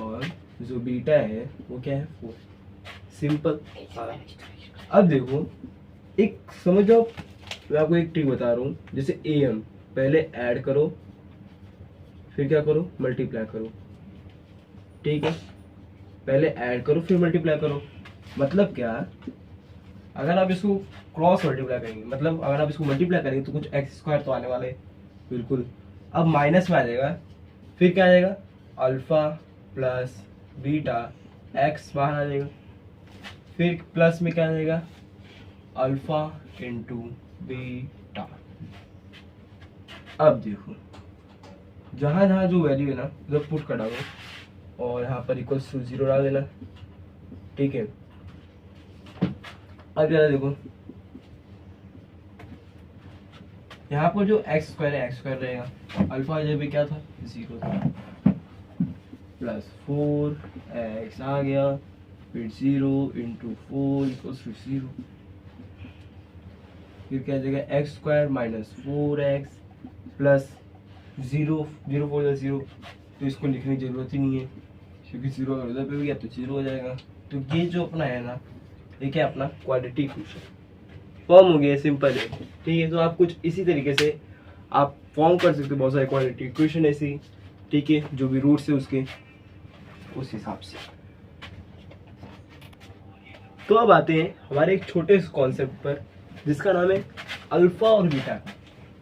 और जो बीटा है वो क्या है 4, सिंपल। अब देखो एक समझ जाओ, मैं आपको एक ट्रिक बता रहा हूँ, जैसे am पहले ऐड करो फिर क्या करो मल्टीप्लाई करो, ठीक है। पहले ऐड करो फिर मल्टीप्लाई करो। मतलब क्या, अगर आप इसको क्रॉस मल्टीप्लाई करेंगे, मतलब अगर आप इसको मल्टीप्लाई करेंगे तो कुछ एक्स स्क्वायर तो आने वाला है, बिल्कुल। अब माइनस में आ जाएगा, फिर क्या आ जाएगा अल्फा प्लस बीटा, एक्स बाहर आ जाएगा, फिर प्लस में क्या आ जाएगा अल्फा इंटू बीटा, अब देखो जहाँ जहाँ जो वैल्यू है ना उधर पुट कर डालो और यहाँ पर इक्वल्स टू 0 डाल देना, ठीक है। अब जरा देखो यहाँ पर जो एक्स स्क्वायर है, एक्स स्क्वायर रहेगा, अल्फा जब भी क्या था 0 था, प्लस 4x आ गया, फिर 0 इंटू 4 इक्वल्स टू 0, फिर क्या जाएगा x square minus 4x plus 0, 0 4 0, तो इसको लिखने की जरूरत ही नहीं है क्योंकि 0 अगर उधर पे भी गया तो 0 हो जाएगा। तो ये जो अपना है ना, ये क्या अपना क्वाड्रेटिक इक्वेशन फॉर्म हो गया, सिंपल है, ठीक है। तो आप कुछ इसी तरीके से आप फॉर्म कर सकते हो बहुत सारे क्वाड्रेटिक इक्वेशन ऐसी, ठीक है, जो भी रूट्स है उसके उस हिसाब से। तो अब आते हैं हमारे एक छोटे कॉन्सेप्ट पर जिसका नाम है अल्फा और बीटा,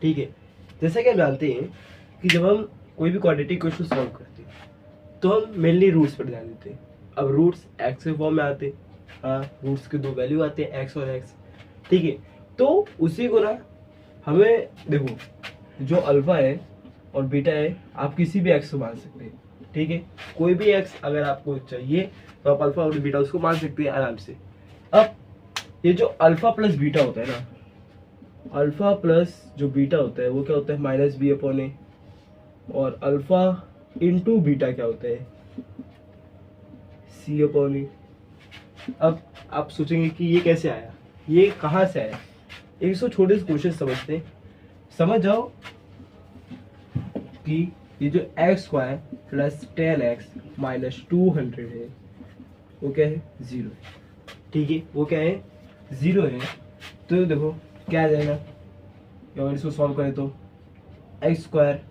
ठीक है। जैसा कि हम जानते हैं कि जब हम कोई भी क्वाड्रेटिक इक्वेशन सॉल्व करते हैं तो हम मेनली रूट्स पर ध्यान देते हैं। अब रूट्स एक्स के फॉर्म में आते हैं, हाँ, रूट्स के 2 वैल्यू आते हैं एक्स और एक्स, ठीक है। तो उसी को ना हमें देखो जो अल्फा है और बीटा है आप किसी भी एक्स को मान सकते हैं, ठीक है। कोई भी एक्स अगर आपको चाहिए तो आप अल्फा और बीटा उसको मान सकते हैं आराम से। अब ये जो अल्फा प्लस बीटा होता है ना, अल्फा प्लस जो बीटा होता है वो क्या होता है माइनस बी अपॉन ए, और अल्फा इंटू बीटा क्या होता है सी अपॉन ए। अब आप सोचेंगे कि ये कैसे आया, ये कहाँ से आया। एक इसको छोटे से क्वेश्चन समझते हैं, समझ जाओ कि ये जो x square plus 10x minus 200 है वो क्या है 0, ठीक है, वो क्या है 0 है। तो देखो क्या आ जाएगा, अगर इसको सॉल्व करें तो x square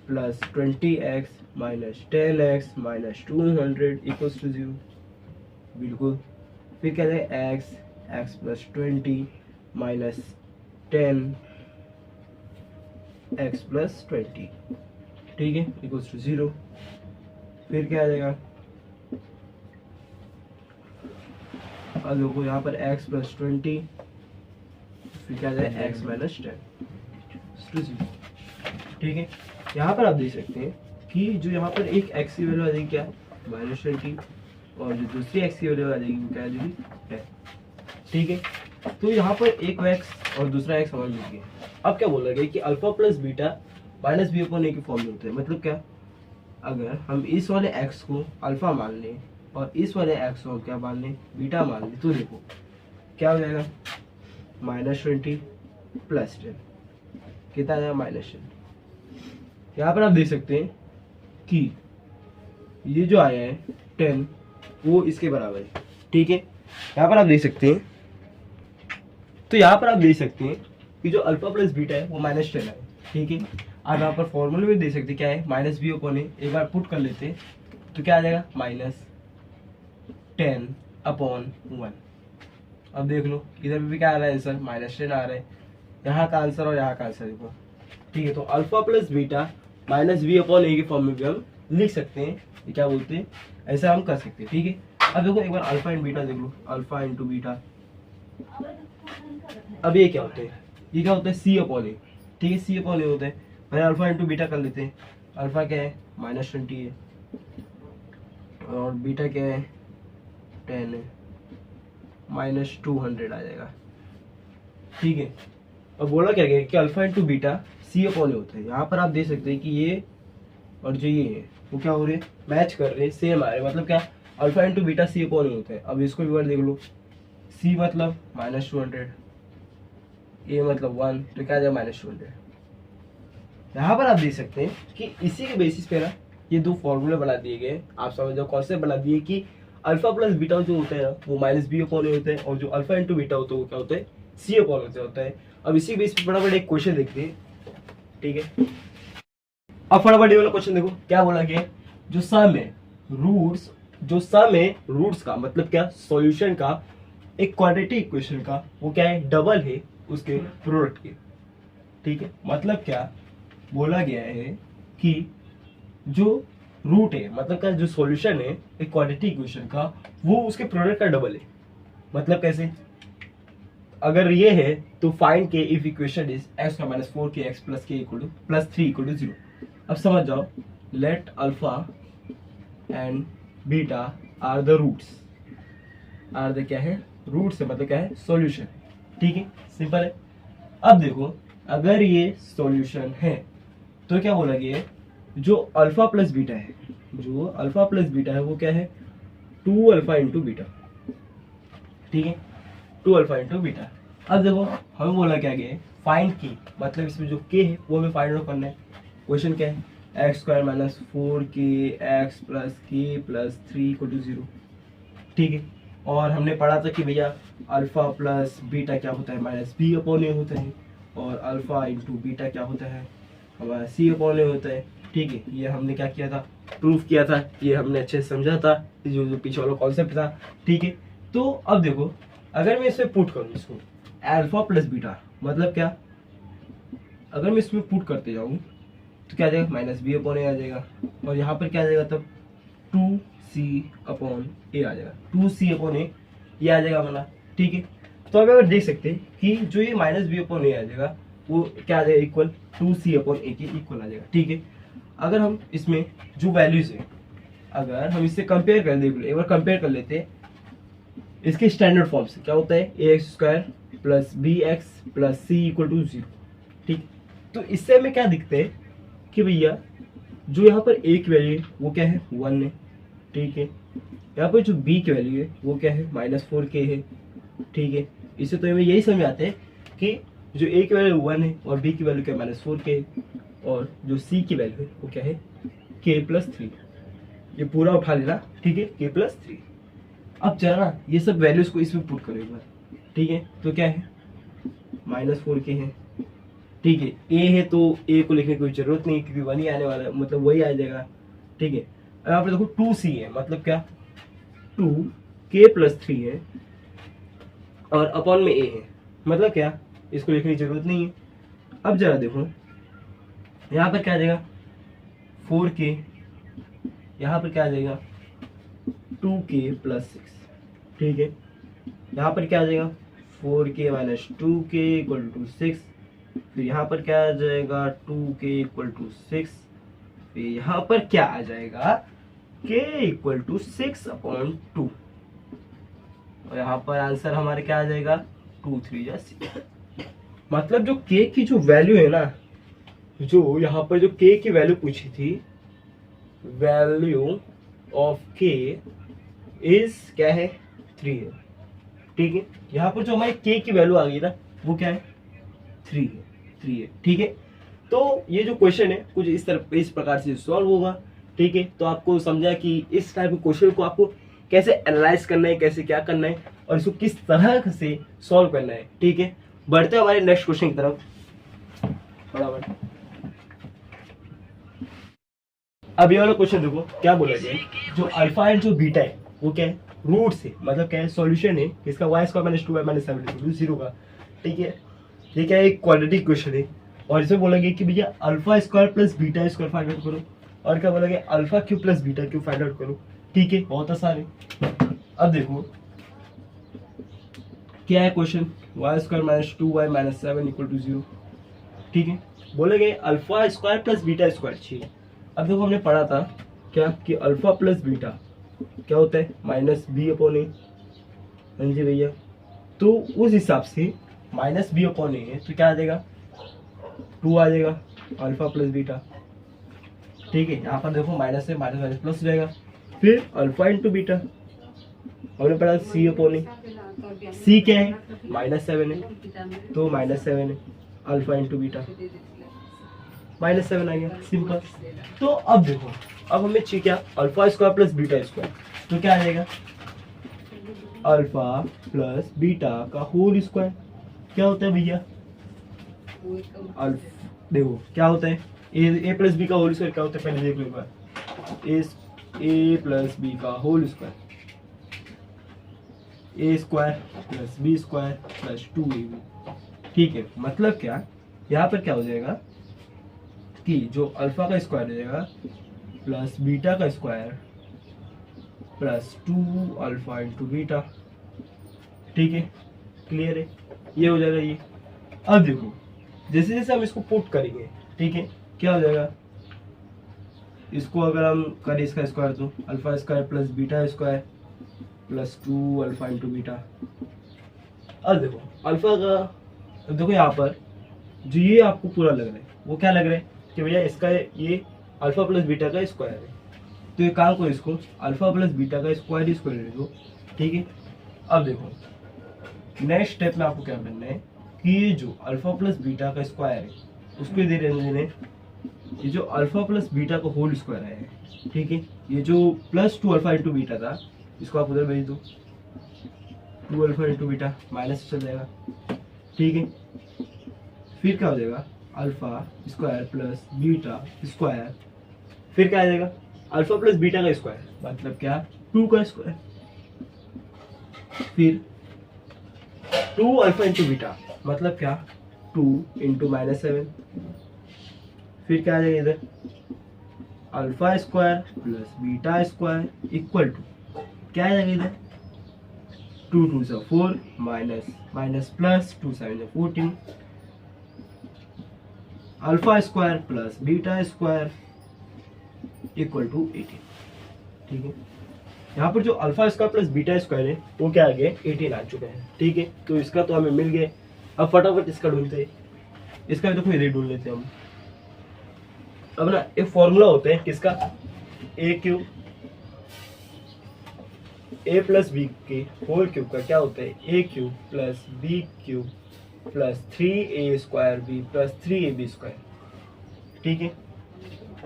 plus 20x minus 10x minus 200 equals to 0, बिल्कुल। फिर क्या जाएगा x plus 20 minus 10 x plus 20, ठीक है, इक्वल्स टू 0। फिर क्या आ जाएगा, अब देखो यहाँ पर x प्लस 20, फिर क्या आ जाएगा x माइनस 10, ठीक है। यहाँ पर आप देख सकते हैं कि जो यहाँ पर एक x की वैल्यू आ जाएगी क्या माइनस 20, और जो दूसरी x की वैल्यू आ जाएगी वो क्या आ जाएगी 10, ठीक है। तो यहाँ पर एक x और दूसरा x हमारे मिल गया। अब क्या बोला गया कि alpha plus beta minus B upon A के फॉर्म में होते हैं। मतलब क्या, अगर हम इस वाले x को अल्फा मान लें और इस वाले x को क्या मान लें बीटा मान लें, तो देखो क्या हो जाएगा माइनस 20 प्लस 10, कितना आ जाएगा माइनस 10। यहाँ पर आप देख सकते हैं कि ये जो आया है 10 वो इसके बराबर है, ठीक है। यहाँ पर आप देख सकते हैं, तो यहाँ पर आप देख सकते हैं कि जो अल्फा प्लस बीटा है वो माइनस 10 है, ठीक है। आप यहाँ पर फॉर्मूले में देख सकते हैं क्या है माइनस बी अपॉन ए, एक बार पुट कर लेते हैं तो क्या आ जाएगा माइनस 10 अपॉन 1। अब देख लो इधर भी क्या आ रहा है आंसर माइनस 10 आ रहा है, यहाँ का आंसर और यहाँ का आंसर देखो, ठीक है। तो alpha plus beta minus B upon A के फॉर्म में भी हम लिख सकते हैं, ये क्या बोलते हैं, ऐसा हम कर सकते हैं, ठीक है। अब देखो एक बार अल्फा एंड बीटा देख लो, अल्फा इंटू बीटा, अब ये क्या होते हैं, ये क्या होता है सी अपॉन ए, ठीक है, सी अपॉन ए होता है। पहले अल्फा इंटू बीटा कर लेते हैं, अल्फा क्या है माइनस 20 है और बीटा क्या है 10 है, माइनस 200 आ जाएगा, ठीक है। अब बोला क्या गया कि अल्फा इंटू बीटा सी अपॉन ए होता है। यहाँ पर आप देख सकते हैं कि ये और जो ये है वो क्या हो रहे हैं मैच कर रहे हैं, सेम आ रहे हैं। मतलब क्या अल्फा इंटू बीटा सी अपॉन ए होता है। अब इसको भी बार देख लो, सी मतलब माइनस 200, ए मतलब 1, तो क्या आ जाएगा माइनस 200। यहाँ पर आप देख सकते हैं कि इसी के बेसिस पे ना ये दो फॉर्मूले बना दिए गए, आप समझ जाओ कॉन्सेप्ट बना दिए कि अल्फा प्लस बीटा जो होता है ना वो माइनस बी अपॉन ए होता है, और जो अल्फा इंटू बीटा होता है वो क्या होता है सी अपॉन ए होता है। अब इसी बेस पे फटाफट एक क्वेश्चन देखते हैं, ठीक है। अब फटाफट ये वाला क्वेश्चन देखो क्या बोला गया, जो सम है रूट्स, जो सम है रूट्स का मतलब क्या सॉल्यूशन का एक क्वाड्रेटिक इक्वेशन का वो क्या है डबल है उसके प्रोडक्ट के, ठीक है। मतलब क्या बोला गया है कि जो रूट है मतलब का जो सॉल्यूशन है एक क्वाड्रेटिक इक्वेशन का वो उसके प्रोडक्ट का डबल है। मतलब कैसे, अगर ये है तो find k if equation is x का minus 4 k x plus k equal to plus 3 equal to 0। अब समझ जाओ, let alpha and beta are the roots, are the क्या है, रूट्स है, मतलब क्या है, सॉल्यूशन। ठीक है, सिंपल है। अब देखो, अगर ये सॉल्यूशन है तो क्या बोला गया है, जो अल्फा प्लस बीटा है, जो अल्फा प्लस बीटा है वो क्या है, 2 अल्फा इंटू बीटा। ठीक है, 2 अल्फा इंटू बीटा। अब देखो हमें बोला क्या गया है, फाइंड के, मतलब इसमें जो के है वो हमें फाइंड आउट करना है। क्वेश्चन क्या है, x square minus 4 k x plus के प्लस 3 इक्वल टू 0। ठीक है, और हमने पढ़ा था कि भैया अल्फा प्लस बीटा क्या होता है, माइनस बी अपॉन ए होता है, और अल्फा इंटू बीटा क्या होता है, हमारा सी अपॉन ए होता है। ठीक है, ये हमने क्या किया था, प्रूफ किया था, ये हमने अच्छे से समझा था, जो पीछे वाला कॉन्सेप्ट था। ठीक है, तो अब देखो, अगर मैं इसमें पुट करूँ इसको अल्फा प्लस बीटा, मतलब क्या, अगर मैं इसमें पुट करते जाऊँ तो क्या आ जाएगा, माइनस बी अपॉन ए आ जाएगा, और यहाँ पर क्या आ जाएगा तब 2c अपॉन ए आ जाएगा, 2c अपॉन ए ये आ जाएगा हमारा। ठीक है, तो अब अगर देख सकते हैं कि जो ये माइनस बी अपॉन ए आ जाएगा वो क्या आ जाएगा, इक्वल 2c अपॉन ए के इक्वल आ जाएगा। ठीक है, अगर हम इसमें जो वैल्यूज है, अगर हम इससे कंपेयर कर दें, एक बार कंपेयर कर लेते हैं इसके स्टैंडर्ड फॉर्म से, क्या होता है, A X square plus B X plus C equal to 0। ठीक, तो इससे हमें क्या दिखते हैं कि भैया जो यहाँ पर ए की वैल्यू है वो क्या है, 1 है। ठीक है, यहाँ पर जो बी की वैल्यू है वो क्या है, -4k है। ठीक है, इससे तो हमें यही समझ आते हैं कि जो ए की वैल्यू 1 है और बी की वैल्यू क्या -4k है, और जो सी की वैल्यू है वो क्या है, k+3। ये पूरा उठा लेना। ठीक है, k+3। अब चला ना ये सब वैल्यूज को इसमें पुट करो एक बार। ठीक है, तो क्या है, -4k है। ठीक है, ए है तो ए को लिखने की कोई जरूरत नहीं क्योंकि 1 ही आने वाला है, मतलब वही आ जाएगा। ठीक है, यहाँ पर देखो 2c है, मतलब क्या, 2k+3 है, और अपॉन में ए है, मतलब क्या, इसको लिखने की जरूरत नहीं है। अब जरा देखो यहाँ पर क्या आ जाएगा, 4k, यहाँ पर क्या आ जाएगा, 2k+6। ठीक है, यहाँ पर क्या आ जाएगा, 4k minus 2k equal to 6। फिर यहाँ पर क्या आ जाएगा, 2k इक्वल टू 6। फिर यहाँ पर क्या आ जाएगा, k इक्वल टू 6/2। और यहाँ पर आंसर हमारे क्या आ जाएगा, 2 3 या 6। मतलब जो k की जो वैल्यू है ना, जो यहाँ पर जो k की वैल्यू पूछी थी, वैल्यू ऑफ k इज क्या है, 3 है। ठीक है, यहाँ पर जो हमारे k की वैल्यू आ गई ना वो क्या है, 3 है। ठीक है, तो ये जो क्वेश्चन है कुछ इस प्रकार से सॉल्व होगा। ठीक है, तो आपको समझा कि इस टाइप के क्वेश्चन को आपको कैसे एनालाइज करना है, कैसे क्या करना है, और इसको किस तरह से सॉल्व करना है। ठीक है, बढ़ते हैं हमारे नेक्स्ट क्वेश्चन की तरफ। बराबर, अब ये वाला क्वेश्चन देखो क्या बोला गया है, जो अल्फा एंड जो बीटा है वो क्या है, रूट से, मतलब क्या है, सॉल्यूशन है इसका y² - 2y - 7 0 का। ठीक है, ये क्या है, एक क्वाड्रेटिक क्वेश्चन है, और इसमें बोला गया कि भैया alpha square plus beta square find out करो, और क्या बोला गया, alpha cube plus beta cube find out करो। ठीक है, बहुत आसान है। अब देखो क्या है क्वेश्चन, y² - 2y - 7 = 0। ठीक है, बोले गए alpha square plus beta square चाहिए। अब देखो हमने पढ़ा था क्या कि अल्फा प्लस बीटा क्या होता है, -b/a। हाँ जी भैया, तो उस हिसाब से -b/a है तो क्या आ जाएगा, 2 आ जाएगा अल्फा प्लस बीटा। ठीक है, यहाँ पर देखो माइनस से माइनस माइनस प्लस हो जाएगा। फिर अल्फा इंटू बीटा, हमने पढ़ा c/a, c क्या है, -7 है, तो -7 है, अल्फा इंटू बीटा -7 आ गया, सिंपल। तो अब देखो, अब हमें चाहिए क्या, alpha square plus beta square, तो क्या आ जाएगा, अल्फा प्लस बीटा का होल स्क्वायर। क्या होता है भैया, देखो क्या होता है, ए प्लस बी का होल स्क्वायर क्या होता है, पहले देख लो एक बार, ए प्लस बी का whole square, A square plus B square plus 2ab। ठीक है, मतलब क्या, यहाँ पर क्या हो जाएगा कि जो अल्फा का स्क्वायर हो जाएगा प्लस बीटा का square plus 2 alpha into beta. ठीक है, क्लियर है, ये हो जाएगा ये। अब देखो जैसे जैसे हम इसको पुट करेंगे, ठीक है, क्या हो जाएगा, इसको अगर हम करें इसका स्क्वायर तो alpha square plus beta square plus 2 alpha into beta. अब देखो अल्फा का, अब देखो यहाँ पर जो ये आपको पूरा लग रहा है वो क्या लग रहा है कि भैया इसका ये अल्फा प्लस बीटा का स्क्वायर है। तो ये काम करो, इसको अल्फा प्लस बीटा का स्क्वायर ही स्क्वायर ले दो, ठीक है। अब देखो नेक्स्ट स्टेप में आपको क्या करना है कि ये जो अल्फा प्लस बीटा का स्क्वायर है उसको दे रहे हैं, ये जो अल्फा प्लस बीटा का होल स्क्वायर है, ठीक है, ये जो प्लस 2 अल्फा इंटू बीटा था इसको आप उधर भेज दो, 2 अल्फा इंटू बीटा माइनस चल जाएगा, ठीक है। फिर क्या हो जाएगा alpha square plus beta square, फिर क्या आ जाएगा अल्फा प्लस बीटा का स्क्वायर मतलब क्या 2 का स्क्वायर, फिर 2 अल्फा इंटू बीटा मतलब क्या 2 इंटू -7, फिर क्या आ जाएगा इधर alpha square plus beta square equal to क्या आ जाएगा इधर 2 2 से 4 माइनस प्लस 2 7 से 14 alpha square plus beta square equal to 18, ठीक है। यहाँ पर जो alpha square plus beta square है वो क्या आ गया 18 आ चुका है, ठीक है। तो इसका तो हमें मिल गया। अब फटाफट इसका ढूंढते हैं, इसका भी देखो इधर ढूंढ लेते हैं हम। अब ना एक फॉर्मूला होता है किसका A cube A plus B के होल क्यूब का क्या होता है A cube plus B cube plus 3a square B plus 3ab square, ठीक है।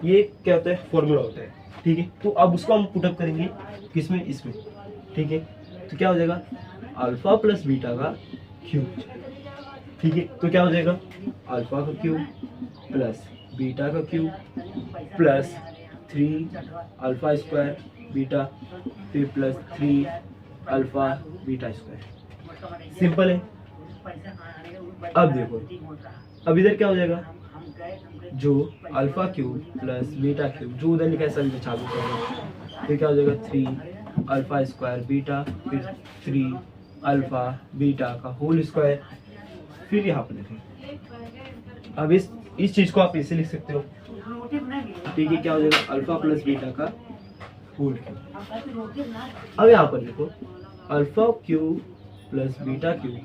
ये क्या होता है फॉर्मूला होता है, ठीक है। तो अब उसको हम पुटअप करेंगे किसमें इसमें, ठीक है। तो क्या हो जाएगा अल्फा प्लस बीटा का क्यूब, ठीक है। तो क्या हो जाएगा अल्फा का क्यूब प्लस बीटा का cube plus 3 alpha square beta फिर plus 3 alpha beta square, simple है। अब देखो अब इधर क्या हो जाएगा जो alpha cube plus beta cube जो उधर लिखा है सब चालू करेंगे, फिर क्या हो जाएगा 3 अल्फा स्क्वायर बीटा फिर 3 अल्फा बीटा का होल स्क्वायर, फिर यहाँ पर लिखें। अब इस चीज को आप इसे लिख सकते हो, ठीक है। क्या हो जाएगा अल्फा प्लस बीटा का होल क्यूब। अब यहाँ पर लिखो alpha cube plus beta cube.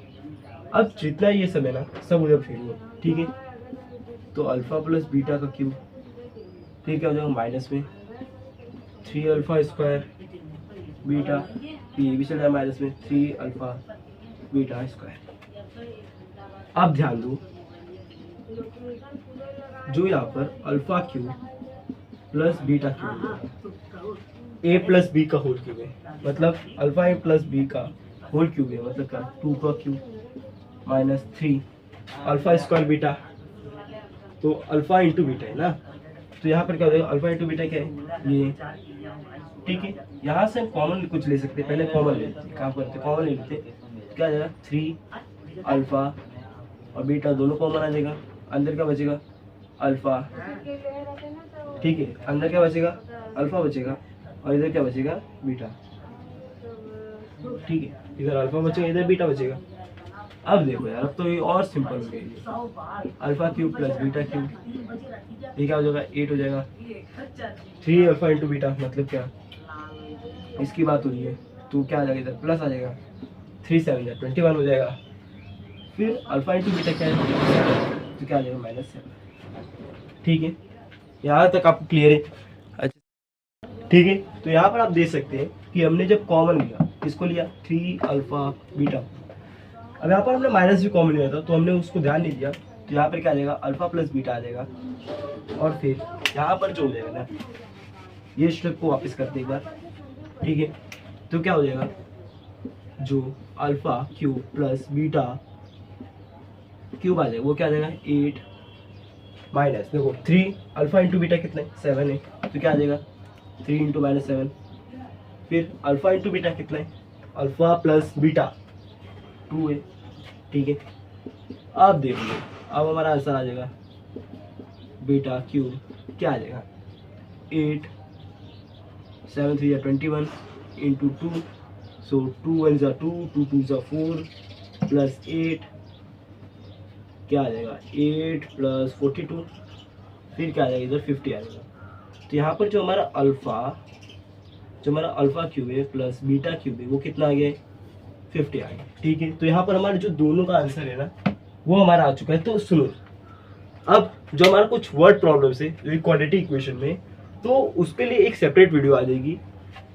अब जितना ये सब है ना सब उधर फेर लो, ठीक है। तो अल्फा प्लस बीटा का क्यूब, फिर क्या हो जाएगा माइनस में 3 अल्फा स्क्वायर बीटा, ये भी चल जाएगा माइनस में 3 अल्फा बीटा स्क्वायर। अब ध्यान दो जो यहाँ पर alpha cube plus beta cube A plus B का होल क्यूब है, मतलब अल्फा ए प्लस बी का होल क्यूब है, मतलब क्या 2 का क्यूब माइनस 3 अल्फा स्क्वायर बीटा, तो अल्फा इंटू बीटा है ना। तो यहाँ पर क्या हो जाएगा अल्फा इंटू बीटा क्या है ये, ठीक है। यहाँ से हम कॉमन कुछ ले सकते हैं, पहले कॉमन ले लेते हैं, काम करते कॉमन ले लेते क्या आ जाएगा 3 अल्फा और बीटा दोनों कॉमन आ जाएगा, अंदर क्या बचेगा अल्फा, ठीक है। अंदर क्या बचेगा अल्फा बचेगा और इधर क्या बचेगा बीटा, ठीक है। इधर अल्फा बचेगा इधर बीटा बचेगा। अब देखो यार अब तो ये और सिंपल हो गई, alpha cube plus beta cube, ये क्या हो जाएगा 8 हो जाएगा। 3 अल्फा इंटू बीटा मतलब क्या इसकी बात हो रही है, तो क्या आ जाएगा इधर प्लस आ जाएगा 3 7 21 हो जाएगा। फिर अल्फा इंटू बीटा क्या है तो क्या आ जाएगा -7, ठीक है। यहाँ तक आपको क्लियर है, अच्छा ठीक है। तो यहाँ पर आप देख सकते हैं कि हमने जब कॉमन लिया किसको लिया 3 अल्फा बीटा, अब यहाँ पर हमने माइनस भी कॉमन लिया था तो हमने उसको ध्यान नहीं दिया, तो यहाँ पर क्या आ जाएगा अल्फा प्लस बीटा आ जाएगा। और फिर यहाँ पर जो हो जाएगा ना ये स्टेप को वापस करते एक बार, ठीक है। तो क्या हो जाएगा जो alpha cube plus beta cube आ जाएगा वो क्या आ जाएगा 8 माइनस देखो 3 अल्फा इंटू बीटा कितना है 7 है, तो क्या आ जाएगा 3 इंटू -7। फिर अल्फा इंटू बीटा कितना है अल्फा प्लस बीटा 2 है, ठीक है। अब देख लो अब हमारा आंसर आ जाएगा बीटा क्यूब क्या आ जाएगा 8 7 3 21 इंटू 2, सो 2 1 2 2 2 4 प्लस 8 क्या आ जाएगा 8 प्लस 42 फिर क्या आ जाएगा इधर 50 आ जाएगा। तो यहाँ पर जो हमारा अल्फा क्यूब है प्लस बीटा क्यूब है वो कितना आ गया 50 आ गया। ठीक है, तो यहाँ पर हमारे जो दोनों का आंसर है ना वो हमारा आ चुका है। तो सुनो, अब जो हमारा कुछ वर्ड प्रॉब्लम्स है जो क्वाड्रेटिक इक्वेशन में, तो उसके लिए एक सेपरेट वीडियो आ जाएगी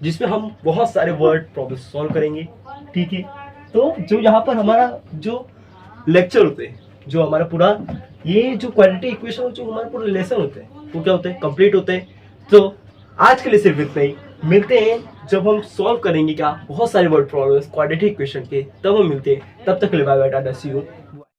जिसमें हम बहुत सारे वर्ड प्रॉब्लम सॉल्व करेंगे। ठीक है, तो जो यहाँ पर हमारा जो लेक्चर होते हैं, जो हमारा पूरा ये जो क्वाड्रेटिक इक्वेशन जो हमारा पूरा लेसन होते हैं वो क्या होते हैं कंप्लीट होते हैं। तो आज के लिए सिर्फ इतना ही, मिलते हैं जब हम सॉल्व करेंगे क्या बहुत सारे वर्ड प्रॉब्लम्स क्वाड्रेटिक इक्वेशन के, तब हम मिलते हैं। तब तक के लिए बाय बाय, टाटा, सी यू।